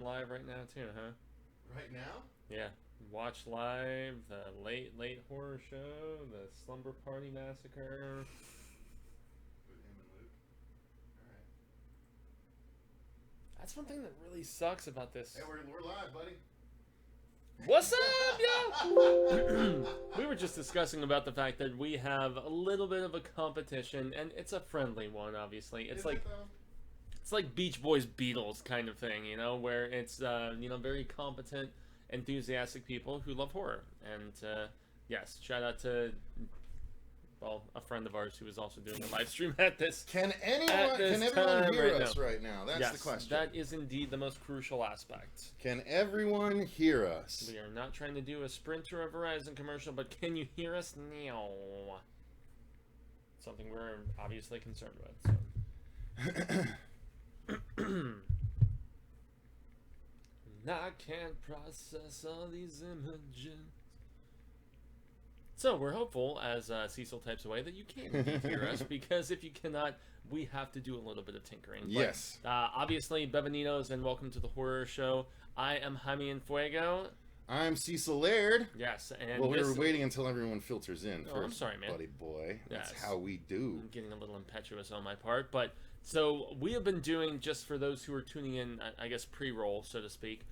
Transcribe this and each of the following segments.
live right now too, huh? Right now? Yeah. Watch live the late horror show, the Slumber Party Massacre. With him and Luke? Alright. That's one thing that really sucks about this. Hey, we're live, buddy. What's up, yo? We were just discussing about the fact that we have a little bit of a competition, and it's a friendly one. Obviously, it's like it's like Beach Boys Beatles kind of thing, you know, where it's very competent, enthusiastic people who love horror. And yes, shout out to a friend of ours who is also doing a live stream at this. Can everyone hear us right now? That's yes, the question. That is indeed the most crucial aspect. Can everyone hear us? We are not trying to do a Sprint or a Verizon commercial, but can you hear us now? Something we're obviously concerned with. So. I can't process all these images. So we're hopeful, as Cecil types away, that you can indeed hear us, because if you cannot, we have to do a little bit of tinkering. Yes. But, obviously, Bevenitos, and welcome to the horror show. I am Jaime and Fuego. I'm Cecil Laird. Yes, and well, we were waiting until everyone filters in first. I'm sorry, man. Buddy boy. That's yes. how we do. I'm getting a little impetuous on my part, but so we have been doing, just for those who are tuning in, I guess pre-roll, so to speak,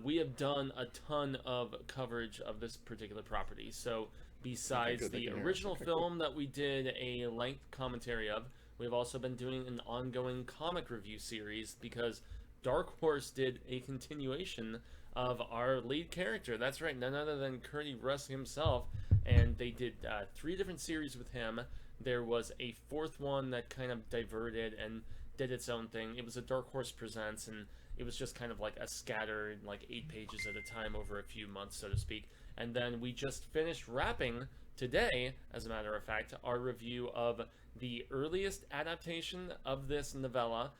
we have done a ton of coverage of this particular property. So besides the original film that we did a length commentary of, we've also been doing an ongoing comic review series because Dark Horse did a continuation of our lead character. That's right, none other than Curdy Russ himself, and they did 3 different series with him. There was a 4th one that kind of diverted and did its own thing. It was a Dark Horse Presents, and it was just kind of like a scattered, like 8 pages at a time over a few months, so to speak. And then we just finished wrapping today, as a matter of fact, our review of the earliest adaptation of this novella,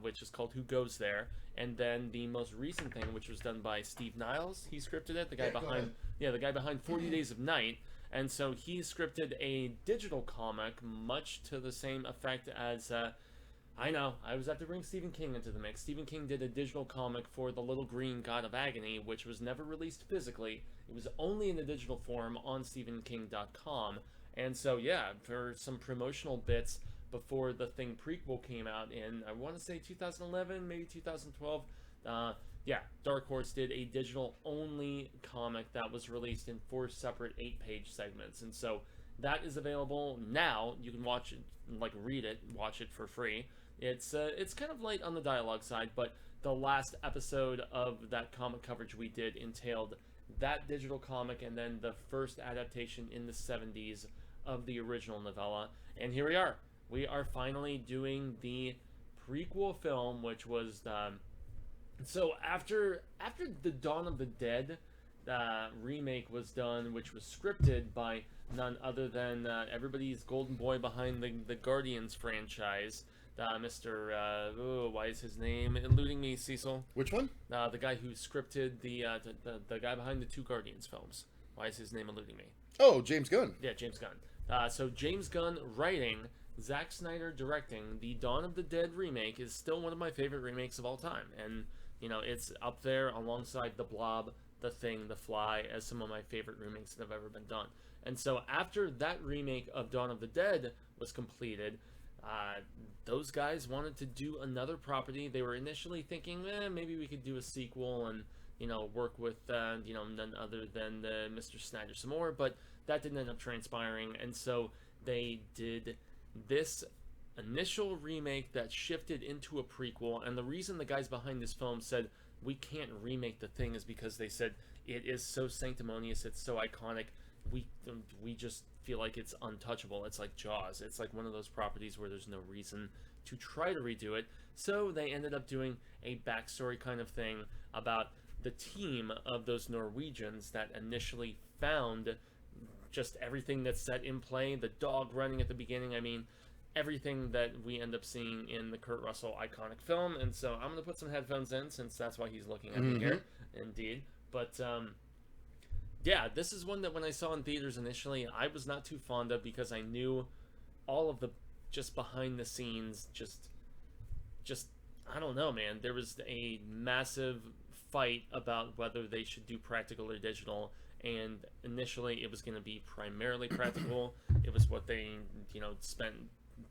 which is called Who Goes There, and then the most recent thing, which was done by Steve Niles. He scripted it, the guy behind 40 Days of Night. And so he scripted a digital comic, much to the same effect as I know, I was have to bring Stephen King into the mix. Stephen King did a digital comic for The Little Green God of Agony, which was never released physically. It was only in a digital form on StephenKing.com. And so, yeah, for some promotional bits before the Thing prequel came out in, I want to say 2011, maybe 2012, Dark Horse did a digital-only comic that was released in 4 separate 8-page segments. And so that is available now. You can watch it, read it, watch it for free. It's kind of light on the dialogue side, but the last episode of that comic coverage we did entailed that digital comic and then the first adaptation in the 70s of the original novella. And here we are. We are finally doing the prequel film, which was so after the Dawn of the Dead remake was done, which was scripted by none other than everybody's golden boy behind the Guardians franchise, Mr. why is his name eluding me, Cecil? Which one? The guy who scripted the guy behind the 2 Guardians films. Why is his name eluding me? Oh, James Gunn. Yeah, James Gunn. So James Gunn writing, Zack Snyder directing. The Dawn of the Dead remake is still one of my favorite remakes of all time, and it's up there alongside The Blob, The Thing, The Fly as some of my favorite remakes that have ever been done. And so after that remake of Dawn of the Dead was completed, those guys wanted to do another property. They were initially thinking, maybe we could do a sequel and work with none other than Mr. Snyder some more, but that didn't end up transpiring. And so they did this initial remake that shifted into a prequel. And the reason the guys behind this film said we can't remake The Thing is because they said it is so sanctimonious, it's so iconic, we just feel like it's untouchable. It's like Jaws. It's like one of those properties where there's no reason to try to redo it. So they ended up doing a backstory kind of thing about the team of those Norwegians that initially found just everything that's set in play, the dog running at the beginning. I mean, everything that we end up seeing in the Kurt Russell iconic film. And so I'm going to put some headphones in since that's why he's looking at me here. Indeed. But yeah, this is one that when I saw in theaters initially, I was not too fond of because I knew all of the just behind the scenes, just I don't know, man. There was a massive fight about whether they should do practical or digital, and initially it was going to be primarily practical. It was what they, spent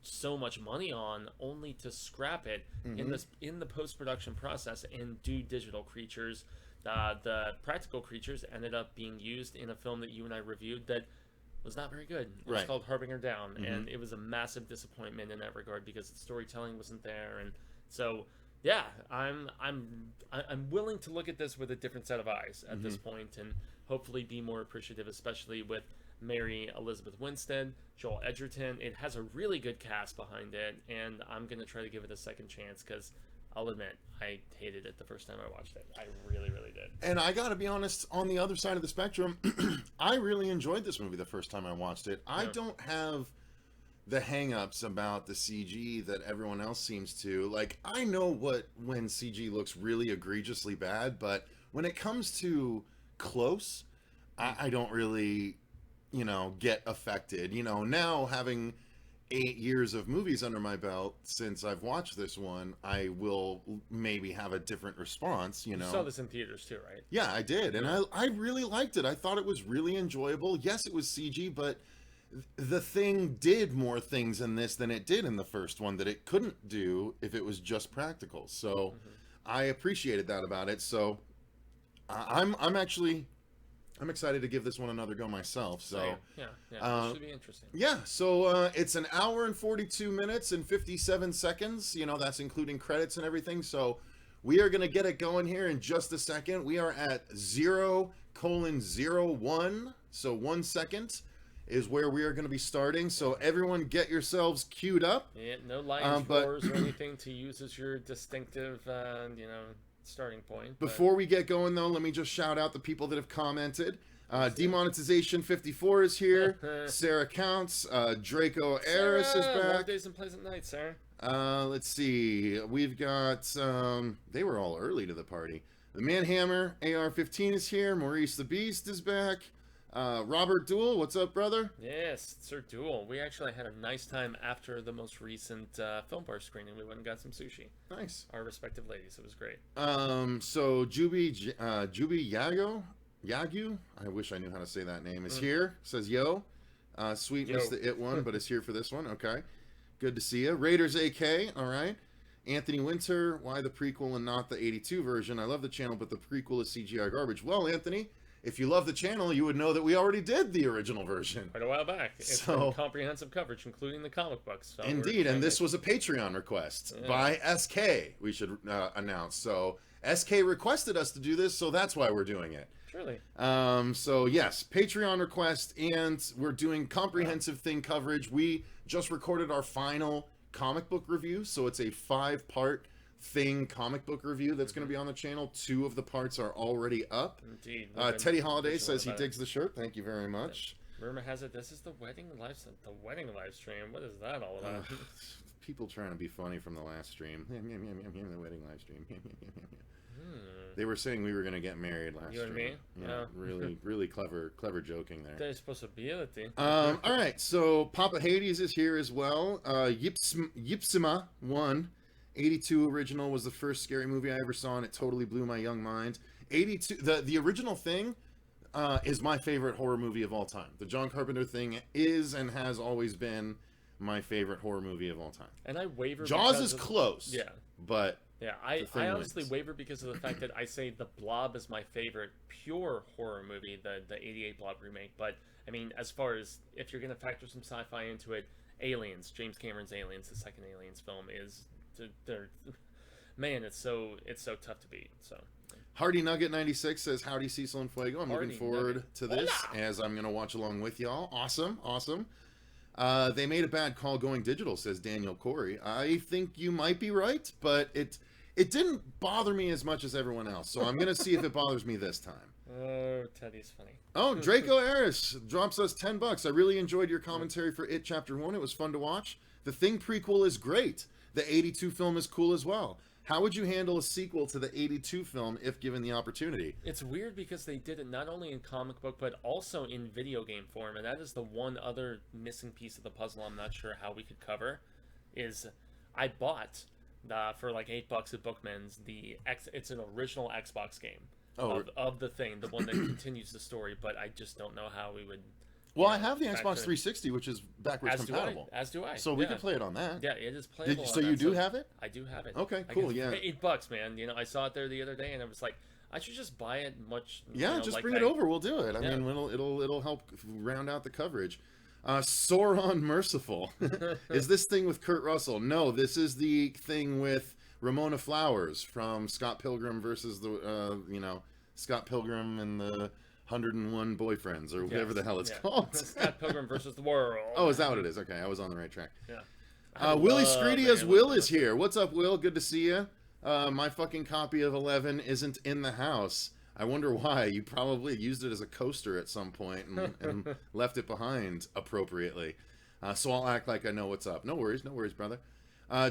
so much money on, only to scrap it in the post-production process and do digital creatures. The practical creatures ended up being used in a film that you and I reviewed that was not very good. It was called Harbinger Down, and it was a massive disappointment in that regard because the storytelling wasn't there. And so, yeah, I'm willing to look at this with a different set of eyes at this point, and hopefully be more appreciative, especially with Mary Elizabeth Winstead, Joel Edgerton. It has a really good cast behind it, and I'm gonna try to give it a second chance because I'll admit, I hated it the first time I watched it. I really, really did. And I gotta be honest, on the other side of the spectrum, I really enjoyed this movie the first time I watched it. I don't have the hang-ups about the CG that everyone else seems to. Like, I know when CG looks really egregiously bad, but when it comes to close, I don't really, get affected. Now having 8 years of movies under my belt since I've watched this one, I will maybe have a different response. You saw this in theaters too, right? Yeah, I did, and I really liked it. I thought it was really enjoyable. Yes, it was CG, but the thing did more things in this than it did in the first one that it couldn't do if it was just practical. So I appreciated that about it. So I'm excited to give this one another go myself. So yeah, it should be interesting. Yeah, so it's an hour and 42 minutes and 57 seconds. That's including credits and everything. So we are going to get it going here in just a second. We are at 0:01. So 1 second is where we are going to be starting. So everyone get yourselves queued up. Yeah, no lines, roars, or anything to use as your distinctive, starting point. Before we get going, though, let me just shout out the people that have commented. Demonetization 54 is here. Sarah Counts. Draco Eris is back. Long days and pleasant nights, Sarah. Let's see. We've got... they were all early to the party. The Manhammer AR-15 is here. Maurice the Beast is back. Robert Duel, what's up, brother? Yes, Sir Duel. We actually had a nice time after the most recent film bar screening. We went and got some sushi. Nice. Our respective ladies. It was great. So Juby Yagu, I wish I knew how to say that name, is here. Says yo. Sweet missed the It one, but is here for this one. Okay. Good to see you. Raiders AK, all right. Anthony Winter, why the prequel and not the 82 version? I love the channel, but the prequel is CGI garbage. Well, Anthony, if you love the channel, you would know that we already did the original version. Quite a while back. It's been comprehensive coverage, including the comic books. So indeed, and this was a Patreon request by SK, we should announce. So SK requested us to do this, so that's why we're doing it. Truly. So yes, Patreon request, and we're doing comprehensive thing coverage. We just recorded our final comic book review, so it's a 5-part thing comic book review that's going to be on the channel. 2 of the parts are already up. Indeed. Teddy Holiday says he digs the shirt. Thank you very much. Rumor has it this is the wedding live stream. What is that all about? People trying to be funny from the last stream. The wedding live stream. They were saying we were going to get married last You and stream. me? Yeah, really clever joking there. There's possibility. All right, so Papa Hades is here as well. Yipsima 1. 82 original was the first scary movie I ever saw, and it totally blew my young mind. 82, the original Thing is my favorite horror movie of all time. The John Carpenter Thing is and has always been my favorite horror movie of all time. And I waver. Jaws is close. Yeah. But yeah, I honestly waver because of the fact that I say The Blob is my favorite pure horror movie, the 88 Blob remake. But, I mean, as far as if you're going to factor some sci-fi into it, Aliens, James Cameron's Aliens, the second Aliens film is... Man, it's so tough to beat. So Hardy Nugget 96 says howdy Cecil and Fuego. I'm looking forward to this as I'm gonna watch along with y'all. Awesome. They made a bad call going digital, says Daniel Corey. I think you might be right, but it didn't bother me as much as everyone else. So I'm gonna see if it bothers me this time. Oh, Teddy's funny. Oh, Draco Eris drops us $10. I really enjoyed your commentary for It Chapter 1. It was fun to watch. The Thing prequel is great. The 82 film is cool as well. How would you handle a sequel to the 82 film if given the opportunity? It's weird because they did it not only in comic book, but also in video game form. And that is the one other missing piece of the puzzle I'm not sure how we could cover. Is I bought for like $8 at Bookman's. It's an original Xbox game Oh, of the thing, the one that continues the story. But I just don't know how we would. well, I have the Xbox 360, which is backwards compatible. As do I. So we can play it on that. Yeah, it is playable. So you do have it? I do have it. Okay, cool. Yeah, $8, man. You know, I saw it there the other day, and I was like, I should just buy it. Just like bring it over. We'll do it. I mean, it'll help round out the coverage. Sauron Merciful. Is this thing with Kurt Russell? No, this is the thing with Ramona Flowers from Scott Pilgrim versus the Scott Pilgrim and the 101 Boyfriends, or whatever the hell it's called. Scott Pilgrim versus the World. Oh, is that what it is? Okay, I was on the right track. Yeah. Willie Screedia's Will is here. What's up, Will? Good to see you. My fucking copy of 11 isn't in the house. I wonder why. You probably used it as a coaster at some point and left it behind appropriately. So I'll act like I know what's up. No worries, brother.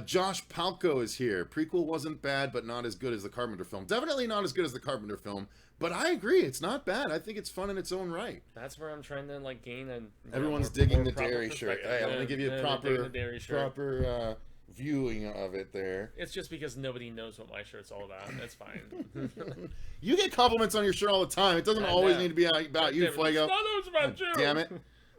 Josh Palco is here. Prequel wasn't bad, but not as good as the Carpenter film. Definitely not as good as the Carpenter film, but I agree. It's not bad. I think it's fun in its own right. That's where I'm trying to like gain a. Everyone's digging the dairy shirt. Hey, I'm gonna give you a proper viewing of it there. It's just because nobody knows what my shirt's all about. That's fine. You get compliments on your shirt all the time. It doesn't always need to be about you, Fuego. It's about you. Damn it.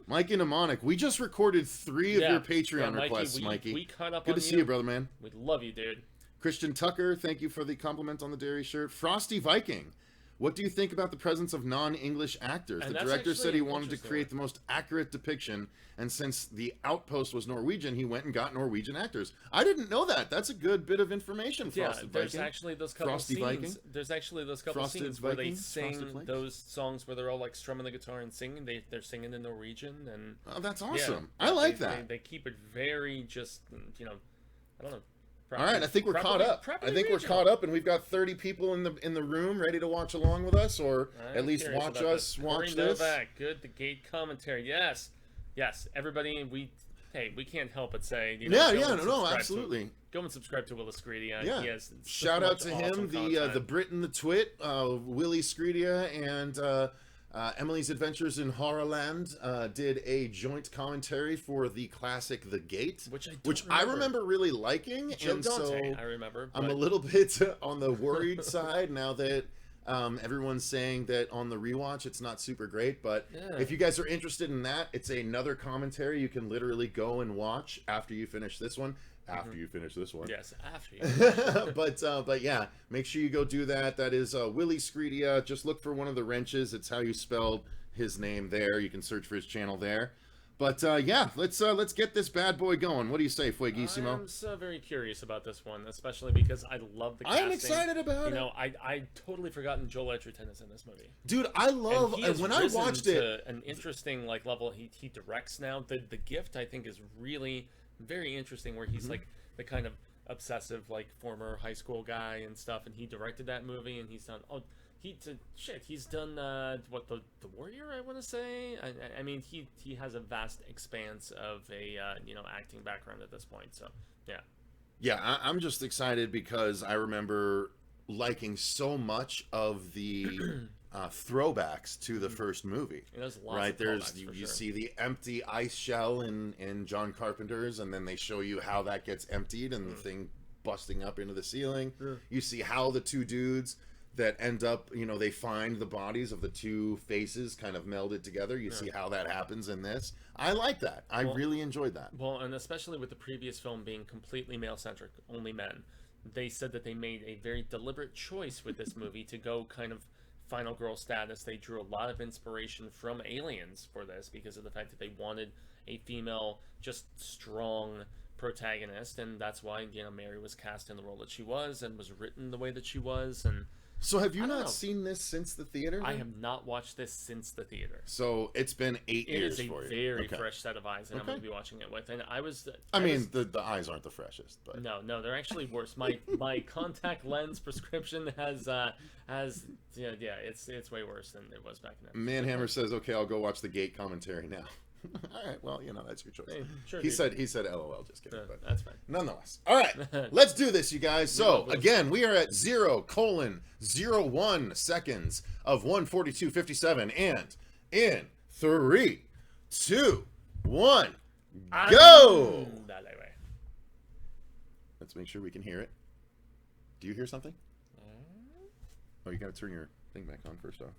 Mikey Mnemonic, we just recorded 3 of your Patreon requests, Mikey. We caught up Good to see you, brother, man. We love you, dude. Christian Tucker, thank you for the compliment on the dairy shirt. Frosty Viking, what do you think about the presence of non-English actors? And the director said he wanted to create the most accurate depiction, and since The Outpost was Norwegian, he went and got Norwegian actors. I didn't know that. That's a good bit of information, Frosty Viking. There's actually those couple scenes. There's actually those couple scenes where they sing those songs where they're all like strumming the guitar and singing. They're singing in Norwegian, and oh, that's awesome. I like that. They keep it very just I don't know. All right, I think we're caught up. We're caught up, and we've got 30 people in the room ready to watch along with us, or at least watch us watch this. Novak, good. The gate commentary, yes. Everybody, we can't help but say, absolutely. Go and subscribe to Willis Screedia. Yeah. Shout out to him, the Brit and the Twit, Willie Screedia, and Emily's Adventures in Horrorland did a joint commentary for the classic The Gate, which I remember really liking, and so I remember. I'm a little bit on the worried side now that everyone's saying that on the rewatch it's not super great. But if you guys are interested in that, it's another commentary you can literally go and watch after you finish this one. After you finish this one. Yes, after you. But yeah, make sure you go do that. That is Willie Screedia. Just look for one of the wrenches. It's how you spelled his name there. You can search for his channel there. But yeah, let's get this bad boy going. What do you say, Fueguissimo? I'm so very curious about this one, especially because I love the casting. I'm excited about it. I totally forgotten Joel Edgerton is in this movie. Dude, I love when I watched it. An interesting level he directs now. The Gift I think is really very interesting, where he's like the kind of obsessive former high school guy and stuff, and he directed that movie, and he's done he's done what the Warrior, I want to say. I mean he has a vast expanse of a acting background at this point, so I'm just excited because I remember liking so much of the throwbacks to the first movie. There's lots of you see the empty ice shell in John Carpenter's, and then they show you how that gets emptied and the thing busting up into the ceiling. You see how the two dudes that end up, they find the bodies of the two faces kind of melded together. You see how that happens in this. I like that. I really enjoyed that. Well, and especially with the previous film being completely male-centric, only men, they said that they made a very deliberate choice with this movie to go kind of final girl status. They drew a lot of inspiration from Aliens for this because of the fact that they wanted a female, just strong protagonist, and that's why Mary was cast in the role that she was and was written the way that she was. And so have you not seen this since the theater? I have not watched this since the theater. So it's been 8 years for you. It is a very fresh set of eyes that I'm going to be watching it with. And the eyes aren't the freshest, but no, they're actually worse. My contact lens prescription has it's way worse than it was back then. Manhammer says, "Okay, I'll go watch the Gate commentary now." All right, well, that's your choice. Hey, sure, he said LOL, just kidding, but that's fine. Nonetheless. All right, let's do this, you guys. So again, we are at 0:01 seconds of 1:42:57, and in 3, 2, 1, go. Let's make sure we can hear it. Do you hear something? Oh, you gotta turn your thing back on first off.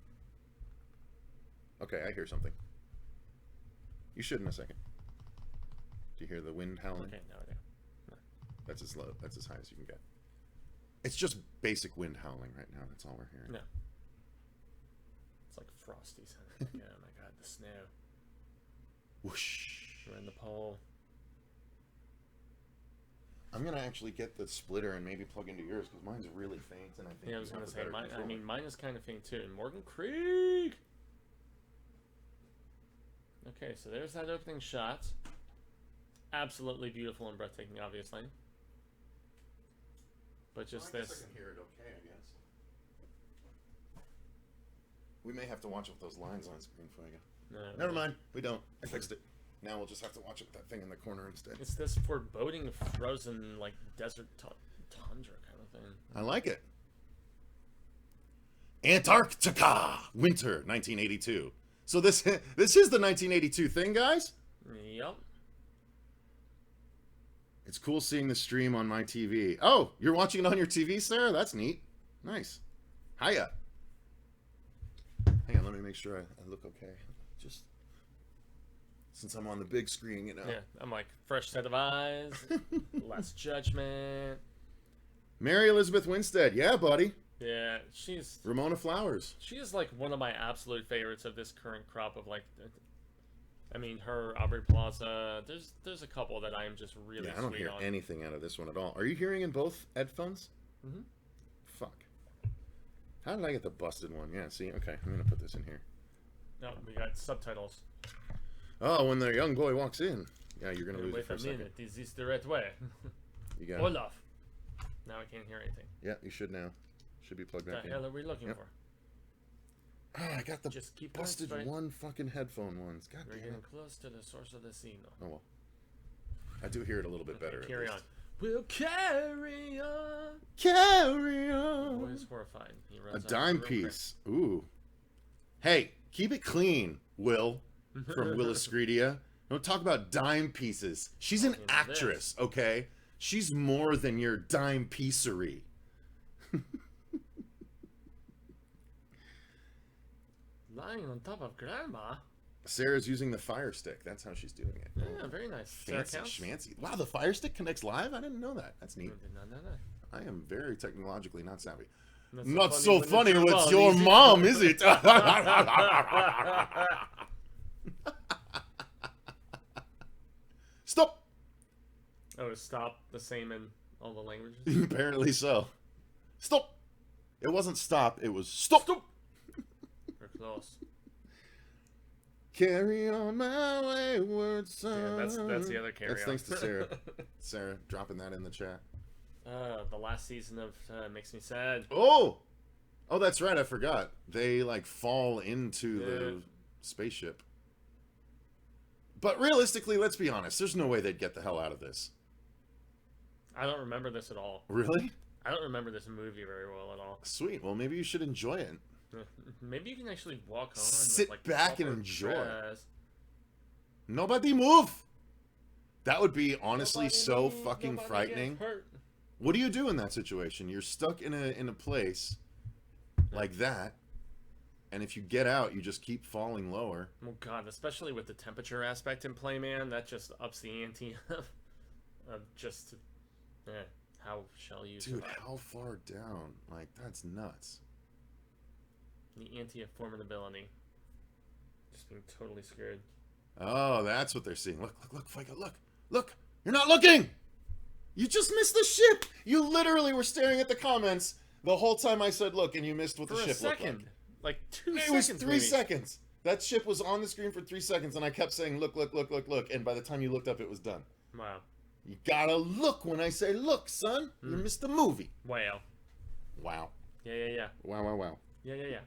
Okay, I hear something. You should in a second. Do you hear the wind howling? Okay, no, I do. No. That's as low. That's as high as you can get. It's just basic wind howling right now. That's all we're hearing. No. It's like Frosty's. Oh my god, the snow. Whoosh. We're in the pole. I'm gonna actually get the splitter and maybe plug into yours because mine's really faint, and I think. Yeah, I was you gonna have a say better mine. I controller. mean, mine is kind of faint too. And Morgan Creek. Okay, so there's that opening shot. Absolutely beautiful and breathtaking, obviously. But just Well, I guess this. I can hear it okay, I guess. We may have to watch it with those lines on screen, Fuego. No, Never mind. We don't. I fixed it. Now we'll just have to watch it with that thing in the corner instead. It's this foreboding, frozen, like desert tundra kind of thing. I like it. Antarctica, winter, 1982. So this is the 1982 thing, guys. Yep. It's cool seeing the stream on my TV. Oh, you're watching it on your TV, Sarah? That's neat. Nice. Hiya. Hang on, let me make sure I look okay. Just since I'm on the big screen, you know. Yeah, I'm like fresh set of eyes, less judgment. Mary Elizabeth Winstead. Yeah, buddy. Yeah, she's Ramona Flowers. she is like one of my absolute favorites of this current crop of like. I mean, her Aubrey Plaza. There's a couple that I am just really Yeah, I don't sweet hear on. anything out of this one at all. Are you hearing in both headphones? Mhm. Fuck. How did I get the busted one? Yeah, see? Okay, I'm going to put this in here. No, we got subtitles. Oh, when the young boy walks in. Yeah, you're going to lose it Wait for a a second. minute, is this the right way? You got it. Olaf. Now I can't hear anything. Yeah, you should now. Should be plugged What back the in. hell are we looking Yep. for? Oh, I got the Just keep going busted straight. one fucking headphone ones. God We're damn getting it. close to the source of the signal. Oh well. I do hear it a little bit better. at Carry least. on. We'll carry on. Carry The on. boy is horrified. He A runs out of dime the room. piece. Ooh. Hey, keep it clean, Will, from Willis Greedia. Don't talk about dime pieces. She's an Into this. actress, okay? She's more than your dime piecery. Lying on top of grandma. Sarah's using the fire stick. That's how she's doing it. Yeah, very nice. Sarah Fancy counts? schmancy. Wow, the fire stick connects live? I didn't know that. That's neat. No. I am very technologically not savvy. Not Not so funny when with it's your mom, mom, is it? Stop! Oh, stop the same in all the languages? Apparently so. Stop! It wasn't stop, it was stop! We're close. Carry on my wayward son. Yeah, that's the other carry That's on. thanks to Sarah. Sarah dropping that in the chat. The last season of Makes Me Sad. Oh! Oh, that's right, I forgot. They, like, fall into the spaceship. But realistically, let's be honest, there's no way they'd get the hell out of this. I don't remember this at all. Really? I don't remember this movie very well at all. Sweet. Well, maybe you should enjoy it. Maybe you can actually walk on. Sit with, like, back and proper enjoy. dress. Nobody move! That would be honestly Nobody so move, fucking nobody frightening. gets hurt. What do you do in that situation? You're stuck in a place like that, and if you get out, you just keep falling lower. Oh god, especially with the temperature aspect in play, man, that just ups the ante of just how shall you Dude, survive? how far down? Like, that's nuts. The ante of formidability. Just being totally scared. Oh, that's what they're seeing. Look, Fuego, look! You're not looking! You just missed the ship! You literally were staring at the comments the whole time I said look, and you missed what For the a ship second. looked Like 2 like. It seconds. was 3 maybe. seconds. That ship was on the screen for 3 seconds, and I kept saying look, and by the time you looked up, it was done. Wow. You gotta look when I say look, son. You missed the movie. Wow. Wow. Yeah. Wow. Yeah.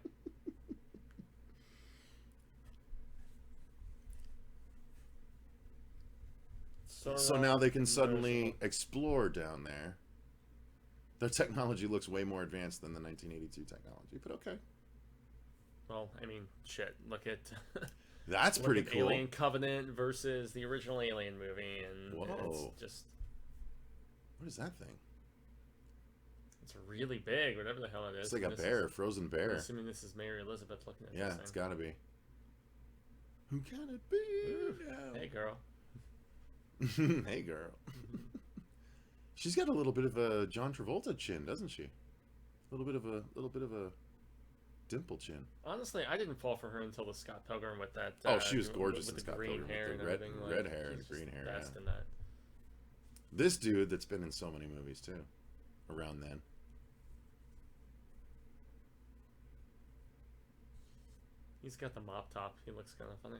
So now they can suddenly explore down there. Their technology looks way more advanced than the 1982 technology, but okay. Well, I mean, shit. Look at That's look pretty at cool. Alien Covenant versus the original Alien movie, and Whoa. it's just What is that thing? It's really big, whatever the hell it is. It's like a bear, frozen I'm bear. assuming this is Mary Elizabeth looking at Yeah, this it's thing. gotta be. Who can it be now? Hey, girl. Hey, girl. She's got a little bit of a John Travolta chin, doesn't she? A little bit of a dimple chin. Honestly, I didn't fall for her until the Scott Pilgrim with that. Oh, she was gorgeous with in the Scott green Pilgrim, hair with and the everything. red like, hair and she's green just hair, Best yeah. in that. This dude that's been in so many movies too, around then. He's got the mop top. He looks kind of funny.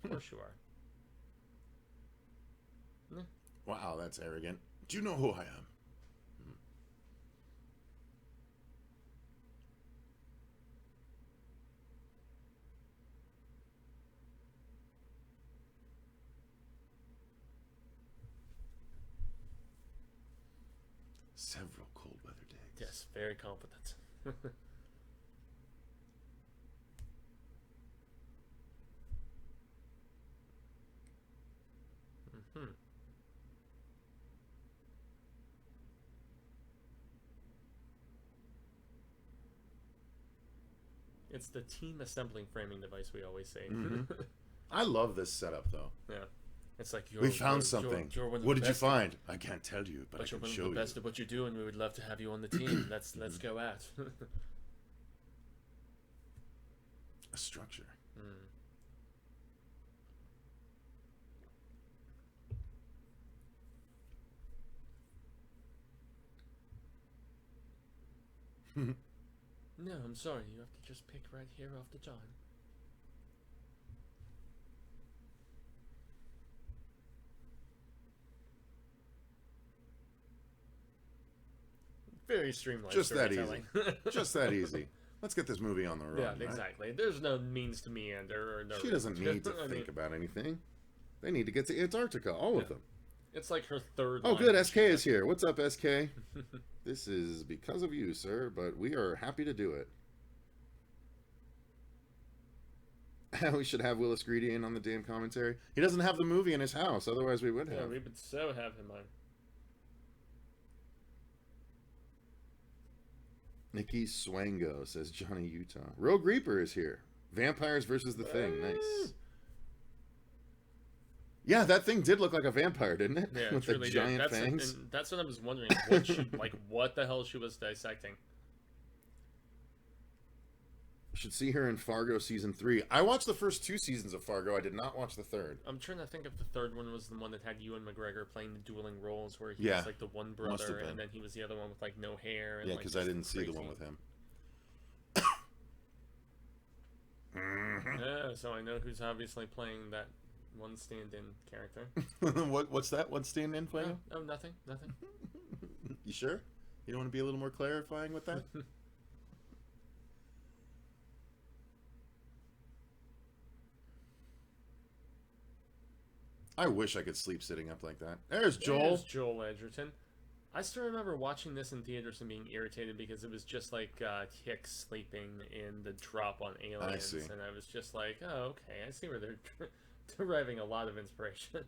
Of course you are. Wow, that's arrogant. Do you know who I am? Several cold weather days. Yes, very confident. It's the team assembling framing device we always say. I love this setup though. Yeah. It's like We found something. You're one of What the did you best find? I can't tell you, but I But you're can one show of the you. best at what you do, and we would love to have you on the team. Let's go at. A structure. No, I'm sorry. You have to just pick right here off the John. Very streamlined. Just that storytelling. Just that easy. Let's get this movie on the road. Yeah, right? exactly. There's no means to meander or no. She doesn't need to I think mean, about anything. They need to get to Antarctica, all of them. It's like her third. Oh, line good. that SK she is has. here. What's up, SK? This is because of you, sir, but we are happy to do it. We should have Willis Greedy in on the damn commentary. He doesn't have the movie in his house, otherwise we would Yeah, have. we would so have him on. Nikki Swango says Johnny Utah. Rogue Reaper is here. Vampires versus the Thing. Nice. Yeah, that thing did look like a vampire, didn't it? Yeah, With it the really giant did. fangs. And that's what I was wondering. What she like? What the hell she was dissecting? Should see her in Fargo season 3. I watched the first 2 seasons of Fargo. I did not watch the third. I'm trying to think if the third one was the one that had Ewan McGregor playing the dueling roles, where he Yeah, was like the one must have brother, been. and then he was the other one with like no hair. And, Yeah, like, because I just didn't see the crazy. one with him. Yeah, so I know who's obviously playing that one stand-in character. What's that? What's stand-in Fuego? Oh, nothing. You sure? You don't want to be a little more clarifying with that? I wish I could sleep sitting up like that. There's Joel. There's Joel Edgerton. I still remember watching this in theaters and being irritated because it was just like Hicks sleeping in the drop on Aliens, see. and I was just like, oh, okay, I see where they're deriving a lot of inspiration.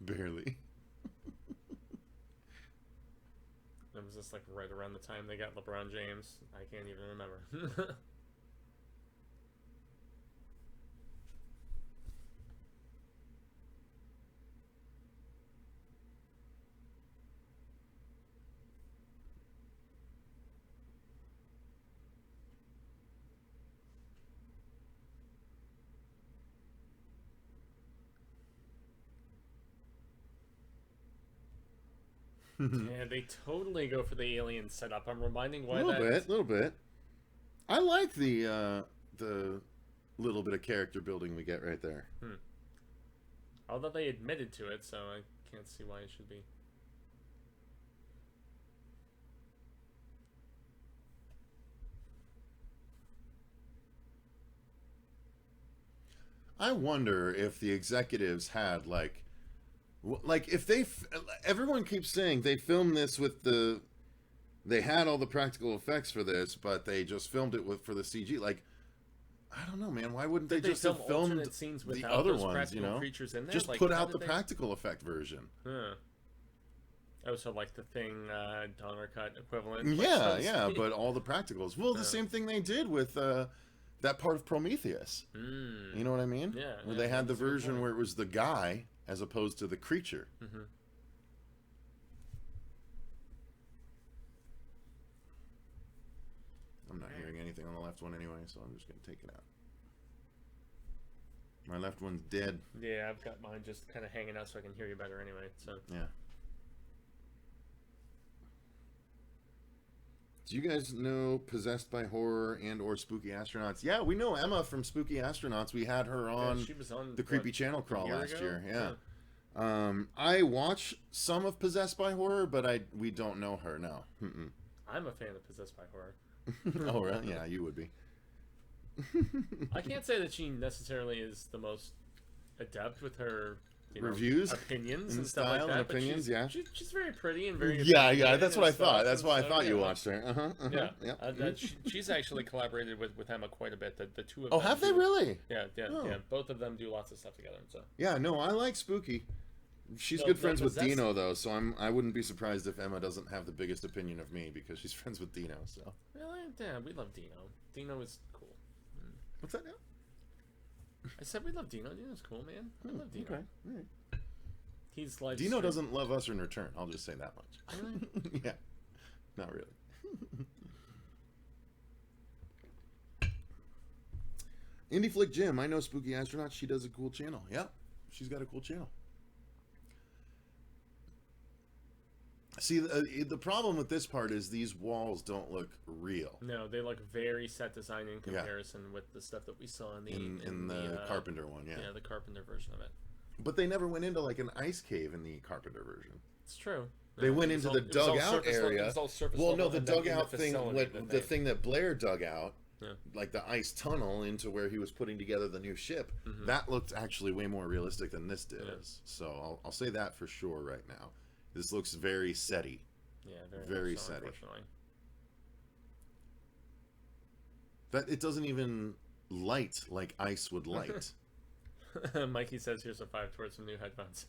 Barely. It was just like right around the time they got LeBron James. I can't even remember. Yeah, they totally go for the alien setup. I'm reminding why A little bit. I like the little bit of character building we get right there. Although they admitted to it, so I can't see why it should be. I wonder if the executives had like if everyone keeps saying they filmed this with they had all the practical effects for this, but they just filmed it for the CG. Like, I don't know, man. Why wouldn't they just have filmed scenes the other ones? Creatures in there? Just like, put out the practical effect version. Huh. Oh, so like the Thing dollar cut equivalent. Yeah, but all the practicals. Well, the same thing they did with that part of Prometheus. You know what I mean? Yeah. Where they had the version where it was the guy as opposed to the creature. Mm-hmm. I'm not hearing anything on the left one anyway, so I'm just going to take it out. My left one's dead. Yeah, I've got mine just kind of hanging out so I can hear you better anyway. So yeah. Do you guys know Possessed by Horror and or Spooky Astronauts? Yeah, we know Emma from Spooky Astronauts. We had her on, she was on the Creepy Channel Crawl last year. Yeah. Huh. I watch some of Possessed by Horror, but we don't know her. No. I'm a fan of Possessed by Horror. Oh, really? Yeah, you would be. I can't say that she necessarily is the most adept with her reviews, opinions, and and stuff style like that. and opinions. She's very pretty and very yeah. That's what I thought. That's why I thought you watched her. Yeah. She's actually collaborated with Emma quite a bit. The two of them. Oh, have they really? Yeah. Both of them do lots of stuff together. So. Yeah. No, I like Spooky. She's good friends with Dino, though, so I wouldn't be surprised if Emma doesn't have the biggest opinion of me because she's friends with Dino. So really, yeah, we love Dino. Dino is cool. What's that now? I said we love Dino. Dino's cool, man. I love Dino. Okay. All right. He's like Dino doesn't love us in return. I'll just say that much. Really? Yeah, not really. Indie Flick Jim, I know Spooky Astronaut. She does a cool channel. Yeah, she's got a cool channel. See, the problem with this part is these walls don't look real. No, they look very set design in comparison with the stuff that we saw in the Carpenter one. Yeah, the Carpenter version of it. But they never went into like an ice cave in the Carpenter version. It's true. They went into the dugout area. Well, no, the dugout thing, the thing that Blair dug out, like the ice tunnel into where he was putting together the new ship, that looked actually way more realistic than this did. Yeah. So I'll say that for sure right now. This looks very setty. Yeah, very so, setty. Unfortunately. That it doesn't even light like ice would light. Mikey says, "Here's a 5 towards some new headphones."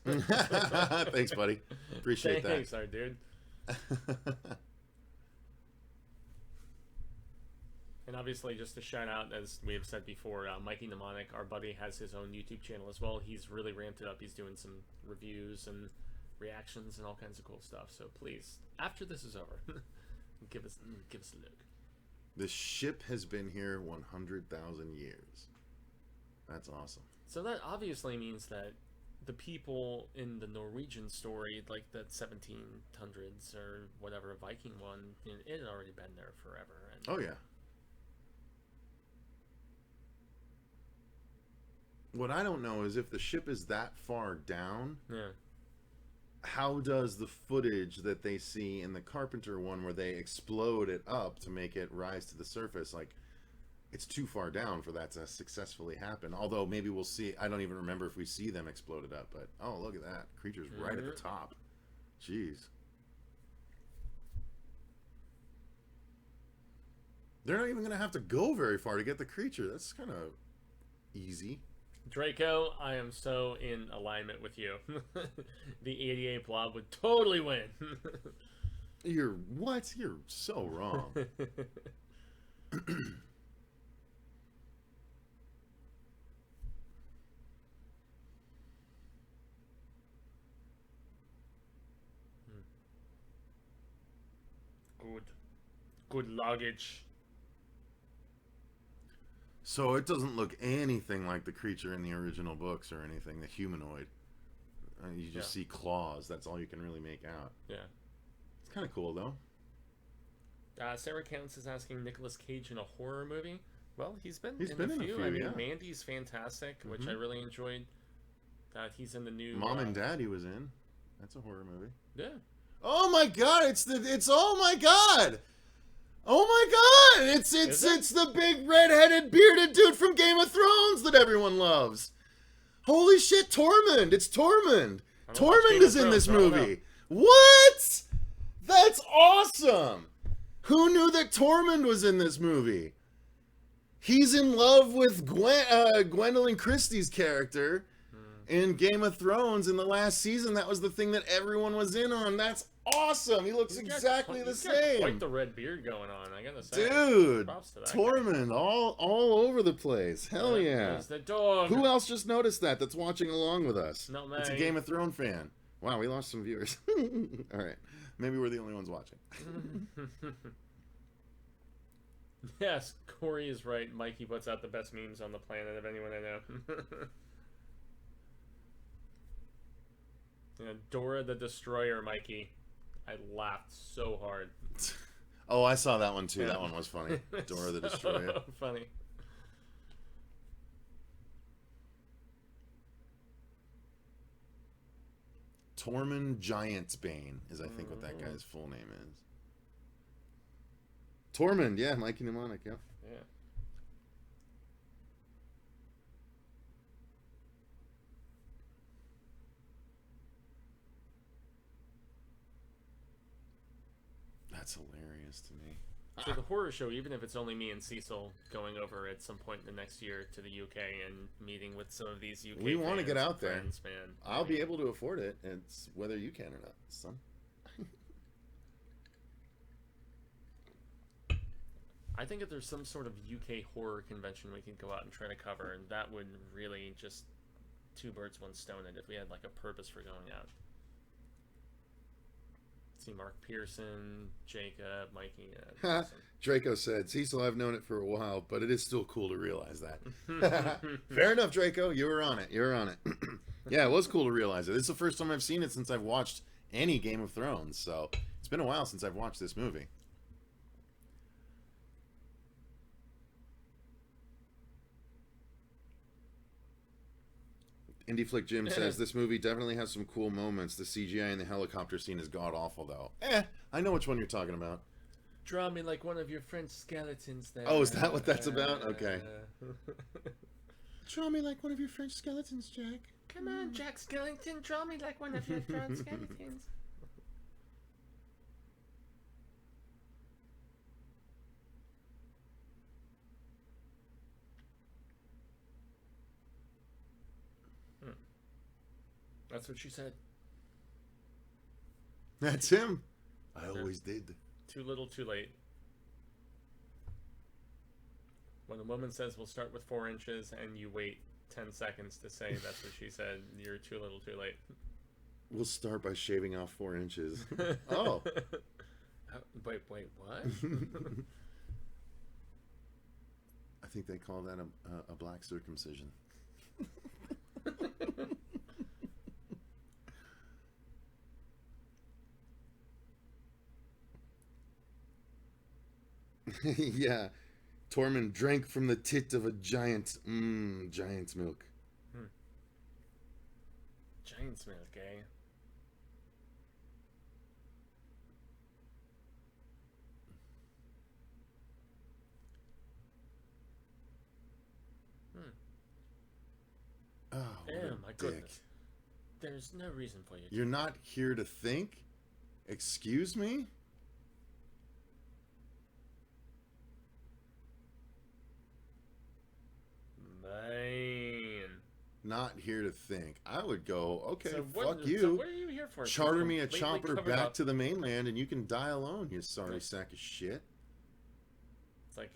Thanks, buddy. Appreciate that. Thanks, our dude. And obviously, just to shout out, as we have said before, Mikey Mnemonic, our buddy, has his own YouTube channel as well. He's really ramped it up. He's doing some reviews and reactions and all kinds of cool stuff. So please, after this is over, give us a look. The ship has been here 100,000 years. That's awesome. So that obviously means that the people in the Norwegian story, like the 1700s or whatever Viking one, it had already been there forever. And oh yeah. What I don't know is if the ship is that far down. Yeah. How does the footage that they see in the Carpenter one where they explode it up to make it rise to the surface, like, it's too far down for that to successfully happen. Although maybe we'll see. I don't even remember if we see them explode it up, but oh, look at that. Creature's right at the top. Jeez. They're not even going to have to go very far to get the creature. That's kind of easy. Draco, I am so in alignment with you. The 88 blob would totally win. You're what? You're so wrong. Good luggage. So it doesn't look anything like the creature in the original books or anything, the humanoid. You just see claws. That's all you can really make out. Yeah. It's kind of cool, though. Sarah Counts is asking Nicolas Cage in a horror movie. Well, he's been in a few. I mean, Mandy's fantastic, which I really enjoyed. He's in the new Mom and Dad he was in. That's a horror movie. Yeah. Oh my god, it's oh my god! Oh my god! It's the big red-headed bearded dude from Game of Thrones that everyone loves. Holy shit, Tormund! It's Tormund! I don't watch Tormund Game is of in this Thrones, I don't movie! What? That's awesome! Who knew that Tormund was in this movie? He's in love with Gwendolyn Christie's character in Game of Thrones in the last season. That was the thing that everyone was in on. That's awesome! He looks exactly the He's got same! quite the red beard going on, I gotta say. Dude! Props to that Tormund, all over the place. Hell yeah. There's the dog. Who else just noticed that that's watching along with us? Not It's a me. Game of Thrones fan. Wow, we lost some viewers. All right. Maybe we're the only ones watching. Yes, Corey is right. Mikey puts out the best memes on the planet of anyone I know. Yeah, Dora the Destroyer, Mikey. I laughed so hard. Oh, I saw that one too. Yeah. That one was funny. Dora the Destroyer. So funny. Tormund Giantsbane is, I think, what that guy's full name is. Tormund, yeah, Mikey Mnemonic, yeah. Yeah. That's hilarious to me. So the horror show, even if it's only me and Cecil going over at some point in the next year to the UK and meeting with some of these UK We want to fans get and out there. friends, man. I'll be able to afford it. It's whether you can or not, son. I think if there's some sort of UK horror convention we could go out and try to cover, and that would really just two birds, one stone it if we had like a purpose for going out. See Mark Pearson, Jacob, Mikey. Draco said, Cecil, I've known it for a while, but it is still cool to realize that. Fair enough, Draco. You were on it. You were on it. Yeah, it was cool to realize it. This is the first time I've seen it since I've watched any Game of Thrones, so it's been a while since I've watched this movie. Indie Flick Jim says, this movie definitely has some cool moments. The CGI in the helicopter scene is god-awful, though. I know which one you're talking about. Draw me like one of your French skeletons there. Oh, is that what that's about? Okay. Draw me like one of your French skeletons, Jack. Come on, Jack Skellington, draw me like one of your French skeletons. That's what she said. That's him. I always did. Too little, too late. When a woman says we'll start with 4 inches and you wait 10 seconds to say that's what she said, you're too little, too late. We'll start by shaving off 4 inches. Oh. Wait, what? I think they call that a black circumcision. Yeah. Tormund drank from the tit of a giant. Giant's milk. Giant's milk, eh? Oh, what a my dick. goodness. There's no reason for you to. You're not here to think? Excuse me? Man. Not here to think. I would go, okay, So fuck you. So what are you here for? Charter me a Completely chopper covered back up. to the mainland and you can die alone, you sorry sack of shit. It's like,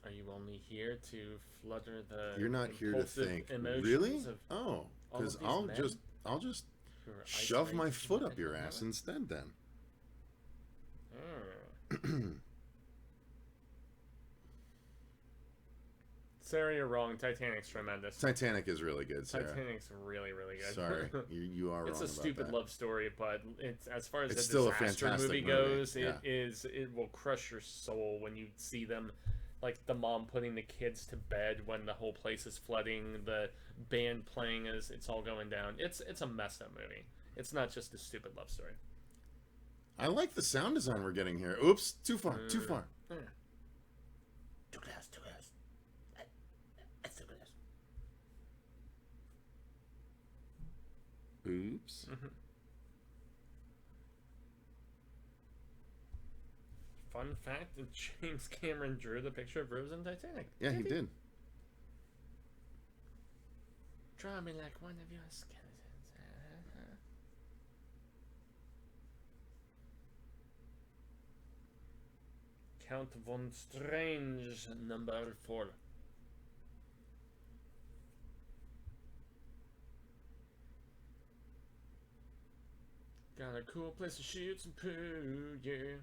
are you only here to flutter the You're not here to impulsive think. emotions Really? of Oh, all because of these I'll men just who are shove my isolated foot and up your don't ass know it? instead then. Sarah, you're wrong. Titanic's tremendous. Titanic is really good, Sarah. Titanic's really, really good. Sorry, you are wrong It's a about stupid that. love story, but it's as far as It's a still a disaster fantastic movie movie, goes, yeah. it will crush your soul when you see them, like the mom putting the kids to bed when the whole place is flooding, the band playing as it's all going down. It's a messed up movie. It's not just a stupid love story. I like the sound design we're getting here. Oops, too far, too far. Too close, too close. That's too close. Oops. Fun fact: James Cameron drew the picture of Rose in Titanic. Yeah, he did. Draw me like one of your skeletons. Count von Strange, number 4. Got a cool place to shoot some poo, yeah.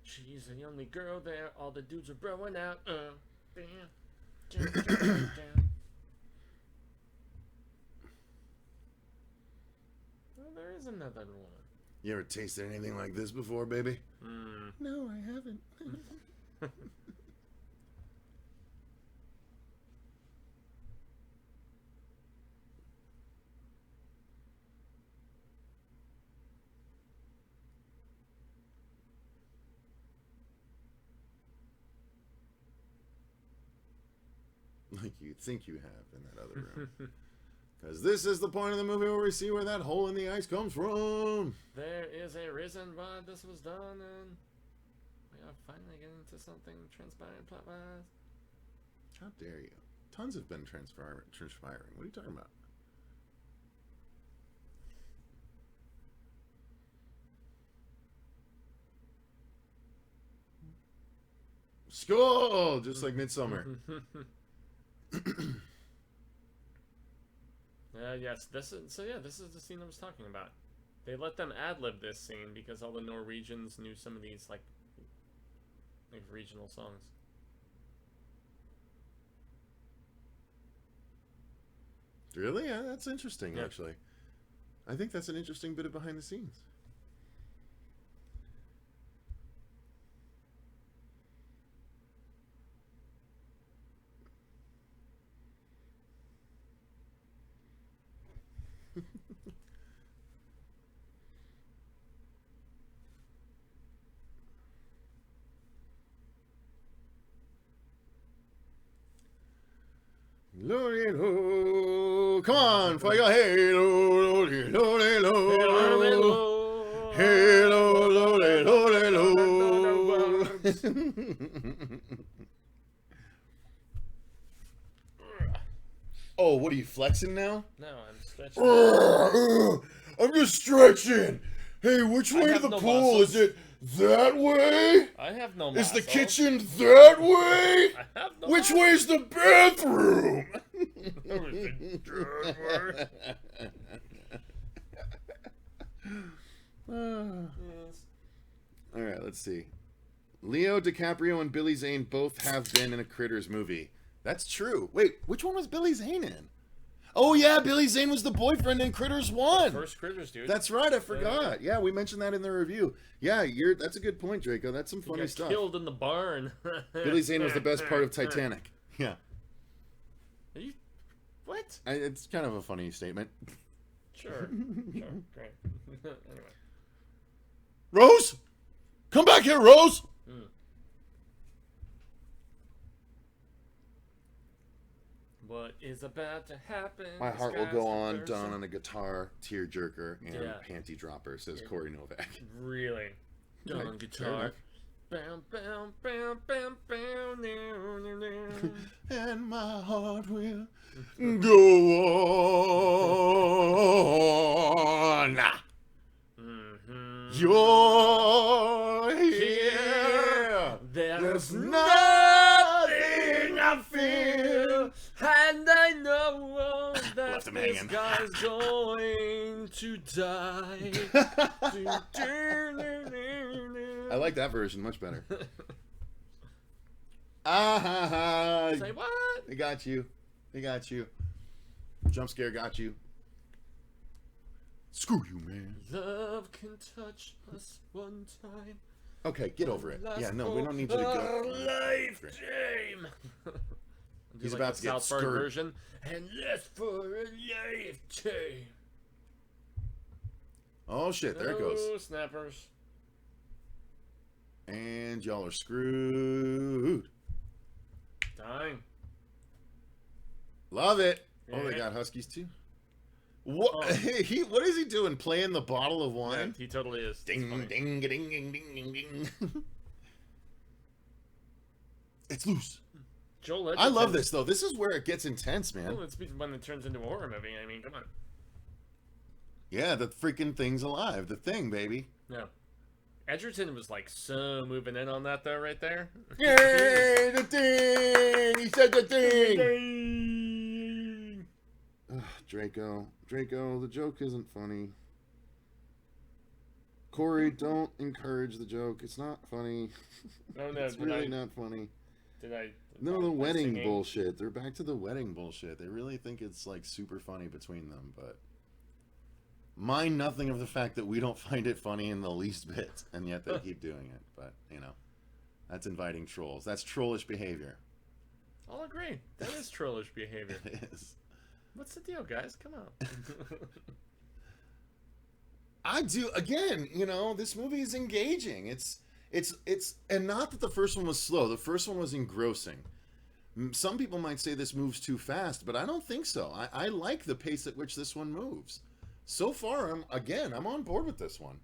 She's the only girl there. All the dudes are blowing out. Bam. Down, down, down. Oh, there is another one. You ever tasted anything like this before, baby? No, I haven't. Like you think you have in that other room. Because this is the point of the movie where we see where that hole in the ice comes from. There is a reason why this was done, and we are finally getting to something transpiring plot-wise. How dare you? Tons have been transpiring. What are you talking about? Skull! Just like Midsummer. Yes, this is the scene I was talking about. They let them ad-lib this scene because all the Norwegians knew some of these like regional songs. Really? Yeah, that's interesting, Yeah. actually. I think that's an interesting bit of behind the scenes. Lo-de-lo. Come on, Fuego. Hey, lo, lo-de-lo. Hey, lo, lo-de-lo. Oh, what are you flexing now? No, I'm stretching. I'm just stretching. Hey, which way to have the no pool? muscles. Is it that way? I have no Is the muscles. kitchen that way? I have no Which muscles. way's the bathroom? Yes. All right, let's see. Leo DiCaprio and Billy Zane both have been in a Critters movie. That's true. Wait, which one was Billy Zane in? Oh yeah, Billy Zane was the boyfriend in Critters 1. First Critters, dude. That's right, I forgot. Yeah, we mentioned that in the review. Yeah, that's a good point, Draco. That's some He funny got stuff. killed in the barn. Billy Zane was the best part of Titanic. Yeah. Are you... What? It's kind of a funny statement. Sure. Sure. Great. Anyway. Rose? Come back here, Rose! What is about to happen? My The heart will skies go are on, bursting. done on a guitar, tearjerker, and Yeah. panty dropper, says Corey Novak. Really? Done on Fair guitar. enough. Bam, bam, bam, bam, bam, now, now, now. And my heart will go on. Mm-hmm. You're here. There's nothing I feel, and I know that Left him this hanging. guy's going to die. I like that version much better. Ah, Say what? they got you. They got you. Jump scare got you. Screw you, man. Love can touch us one time. Okay, get over it. Yeah, no, we don't need you to A go. lifetime. He's like about the to get South Park skirt. version. And last for a lifetime. Oh shit, there it goes. Oh, snappers. And y'all are screwed. Dying. Love it. Oh, they Yeah. got huskies too. What? Oh. What is he doing? Playing the bottle of Yeah, wine? he totally is. Ding, It's ding, ding, ding, ding, ding, ding. It's loose. Joel I Edgerton. love this, though. This is where it gets intense, man. Well, it's when it turns into a horror movie. I mean, come on. Yeah, the freaking thing's alive. The thing, baby. No. Edgerton was like so moving in on that though, right there. Yay, the thing! He said the thing! Ugh, Draco, the joke isn't funny. Corey, don't encourage the joke. It's not funny. Oh no, It's really not funny. Did I? No, the wedding singing? bullshit. They're back to the wedding bullshit. They really think it's like super funny between them, but mind nothing of the fact that we don't find it funny in the least bit, and yet they keep doing it. But you know, that's inviting trolls. That's trollish behavior. I'll agree. That is trollish behavior. It is. What's the deal, guys? Come on. I do again. You know, this movie is engaging. It's and not that the first one was slow. The first one was engrossing. Some people might say this moves too fast, but I don't think so. I like the pace at which this one moves. So far, I'm on board with this one.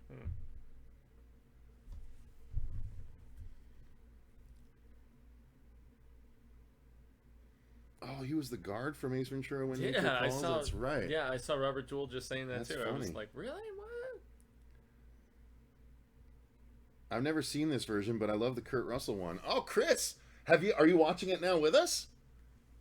Oh, he was the guard from Ace Ventura when Nature Yeah, I Calls? saw. That's right. Yeah, I saw Robert Duvall just saying that That's too. I was funny. like, really? What? I've never seen this version, but I love the Kurt Russell one. Oh, Chris, are you watching it now with us?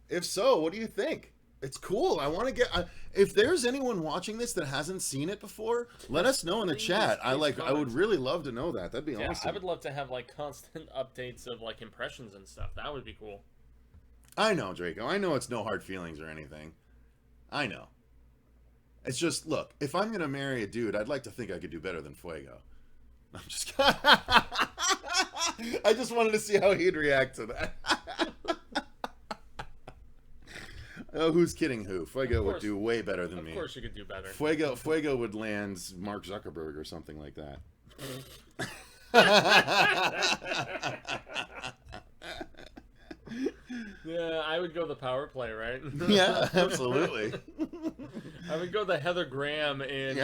If so, what do you think? It's cool. I want to get. If there's anyone watching this that hasn't seen it before, let us know in the chat. I would comment. really love to know that. That'd be Yeah, awesome. I would love to have like constant updates of like impressions and stuff. That would be cool. I know, Draco. I know it's no hard feelings or anything. I know. It's just, look, if I'm going to marry a dude, I'd like to think I could do better than Fuego. I'm just I just wanted to see how he'd react to that. Oh, who's kidding who? Fuego would do way better than me. Of course you could do better. Fuego would land Mark Zuckerberg or something like that. Yeah, I would go the power play, right? Yeah, absolutely. I would go the Heather Graham in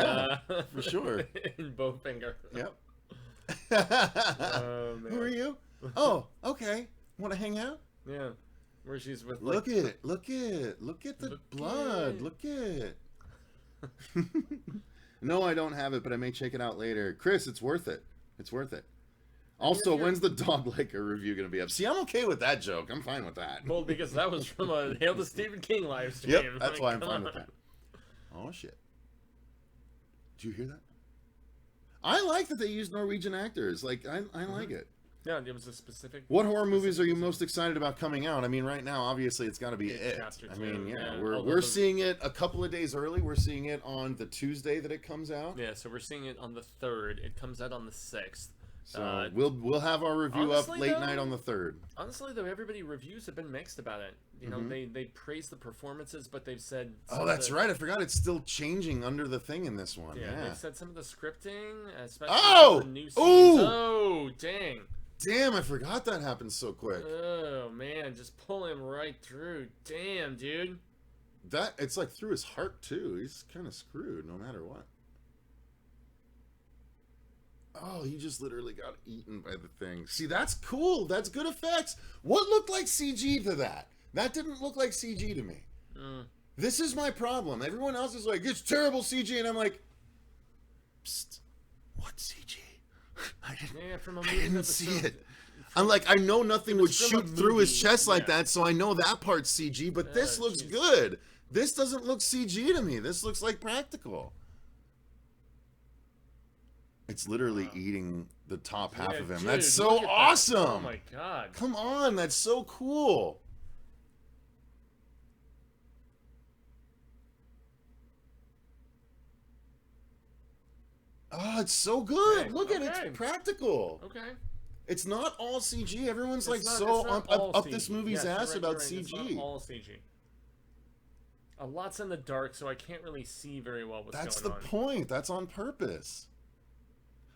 for sure. in Bowfinger. Yep. Oh, man. Who are you? Oh, okay. Want to hang out? Yeah, where she's with. Look like, at the blood. it. Look it. No, I don't have it, but I may check it out later. Chris, it's worth it. It's worth it. Also, when's the dog liker review going to be up? See, I'm okay with that joke. I'm fine with that. Well, because that was from a Hail to Stephen King live stream. Yep, that's Like, why I'm come fine with on. that. Oh, shit. Do you hear that? I like that they use Norwegian actors. Like, I like it. Yeah, it was a specific. What horror movies are you most excited about coming out? I mean, right now, obviously, it's got to be it. Chapter I mean, two, yeah, yeah. we're Although seeing it a couple of days early. We're seeing it on the Tuesday that it comes out. Yeah, so we're seeing it on the 3rd. It comes out on the 6th. So we'll have our review honestly, up late though, night on the 3rd. Honestly, though, reviews have been mixed about it. You know, they praise the performances, but they've said. Oh, that's right. I forgot it's still changing under the thing in this one. Yeah. They've said some of the scripting, especially Oh! some of the new scenes. Ooh! Oh, dang. Damn, I forgot that happened so quick. Oh, man, just pull him right through. Damn, dude. That it's like through his heart too. He's kind of screwed no matter what. Oh, he just literally got eaten by the thing. See, that's cool. That's good effects. What looked like CG to that? That didn't look like CG to me. This is my problem. Everyone else is like, it's terrible CG, and I'm like, psst, what CG? I didn't see it. I'm like, I know nothing would shoot through his chest like that, so I know that part's CG, but this looks good. This doesn't look CG to me. This looks like practical. It's literally eating the top half of him. Dude, that's so that. awesome. Oh my god. Come on, that's so cool. Oh, it's so good. Okay, Look at it. okay. It's practical. Okay. It's not all CG. Everyone's like It's not- so it's not up all this CG. movie's Yes, ass you're about right, CG. It's not all CG. A lot's in the dark, so I can't really see very well what's That's going the on. point. That's on purpose.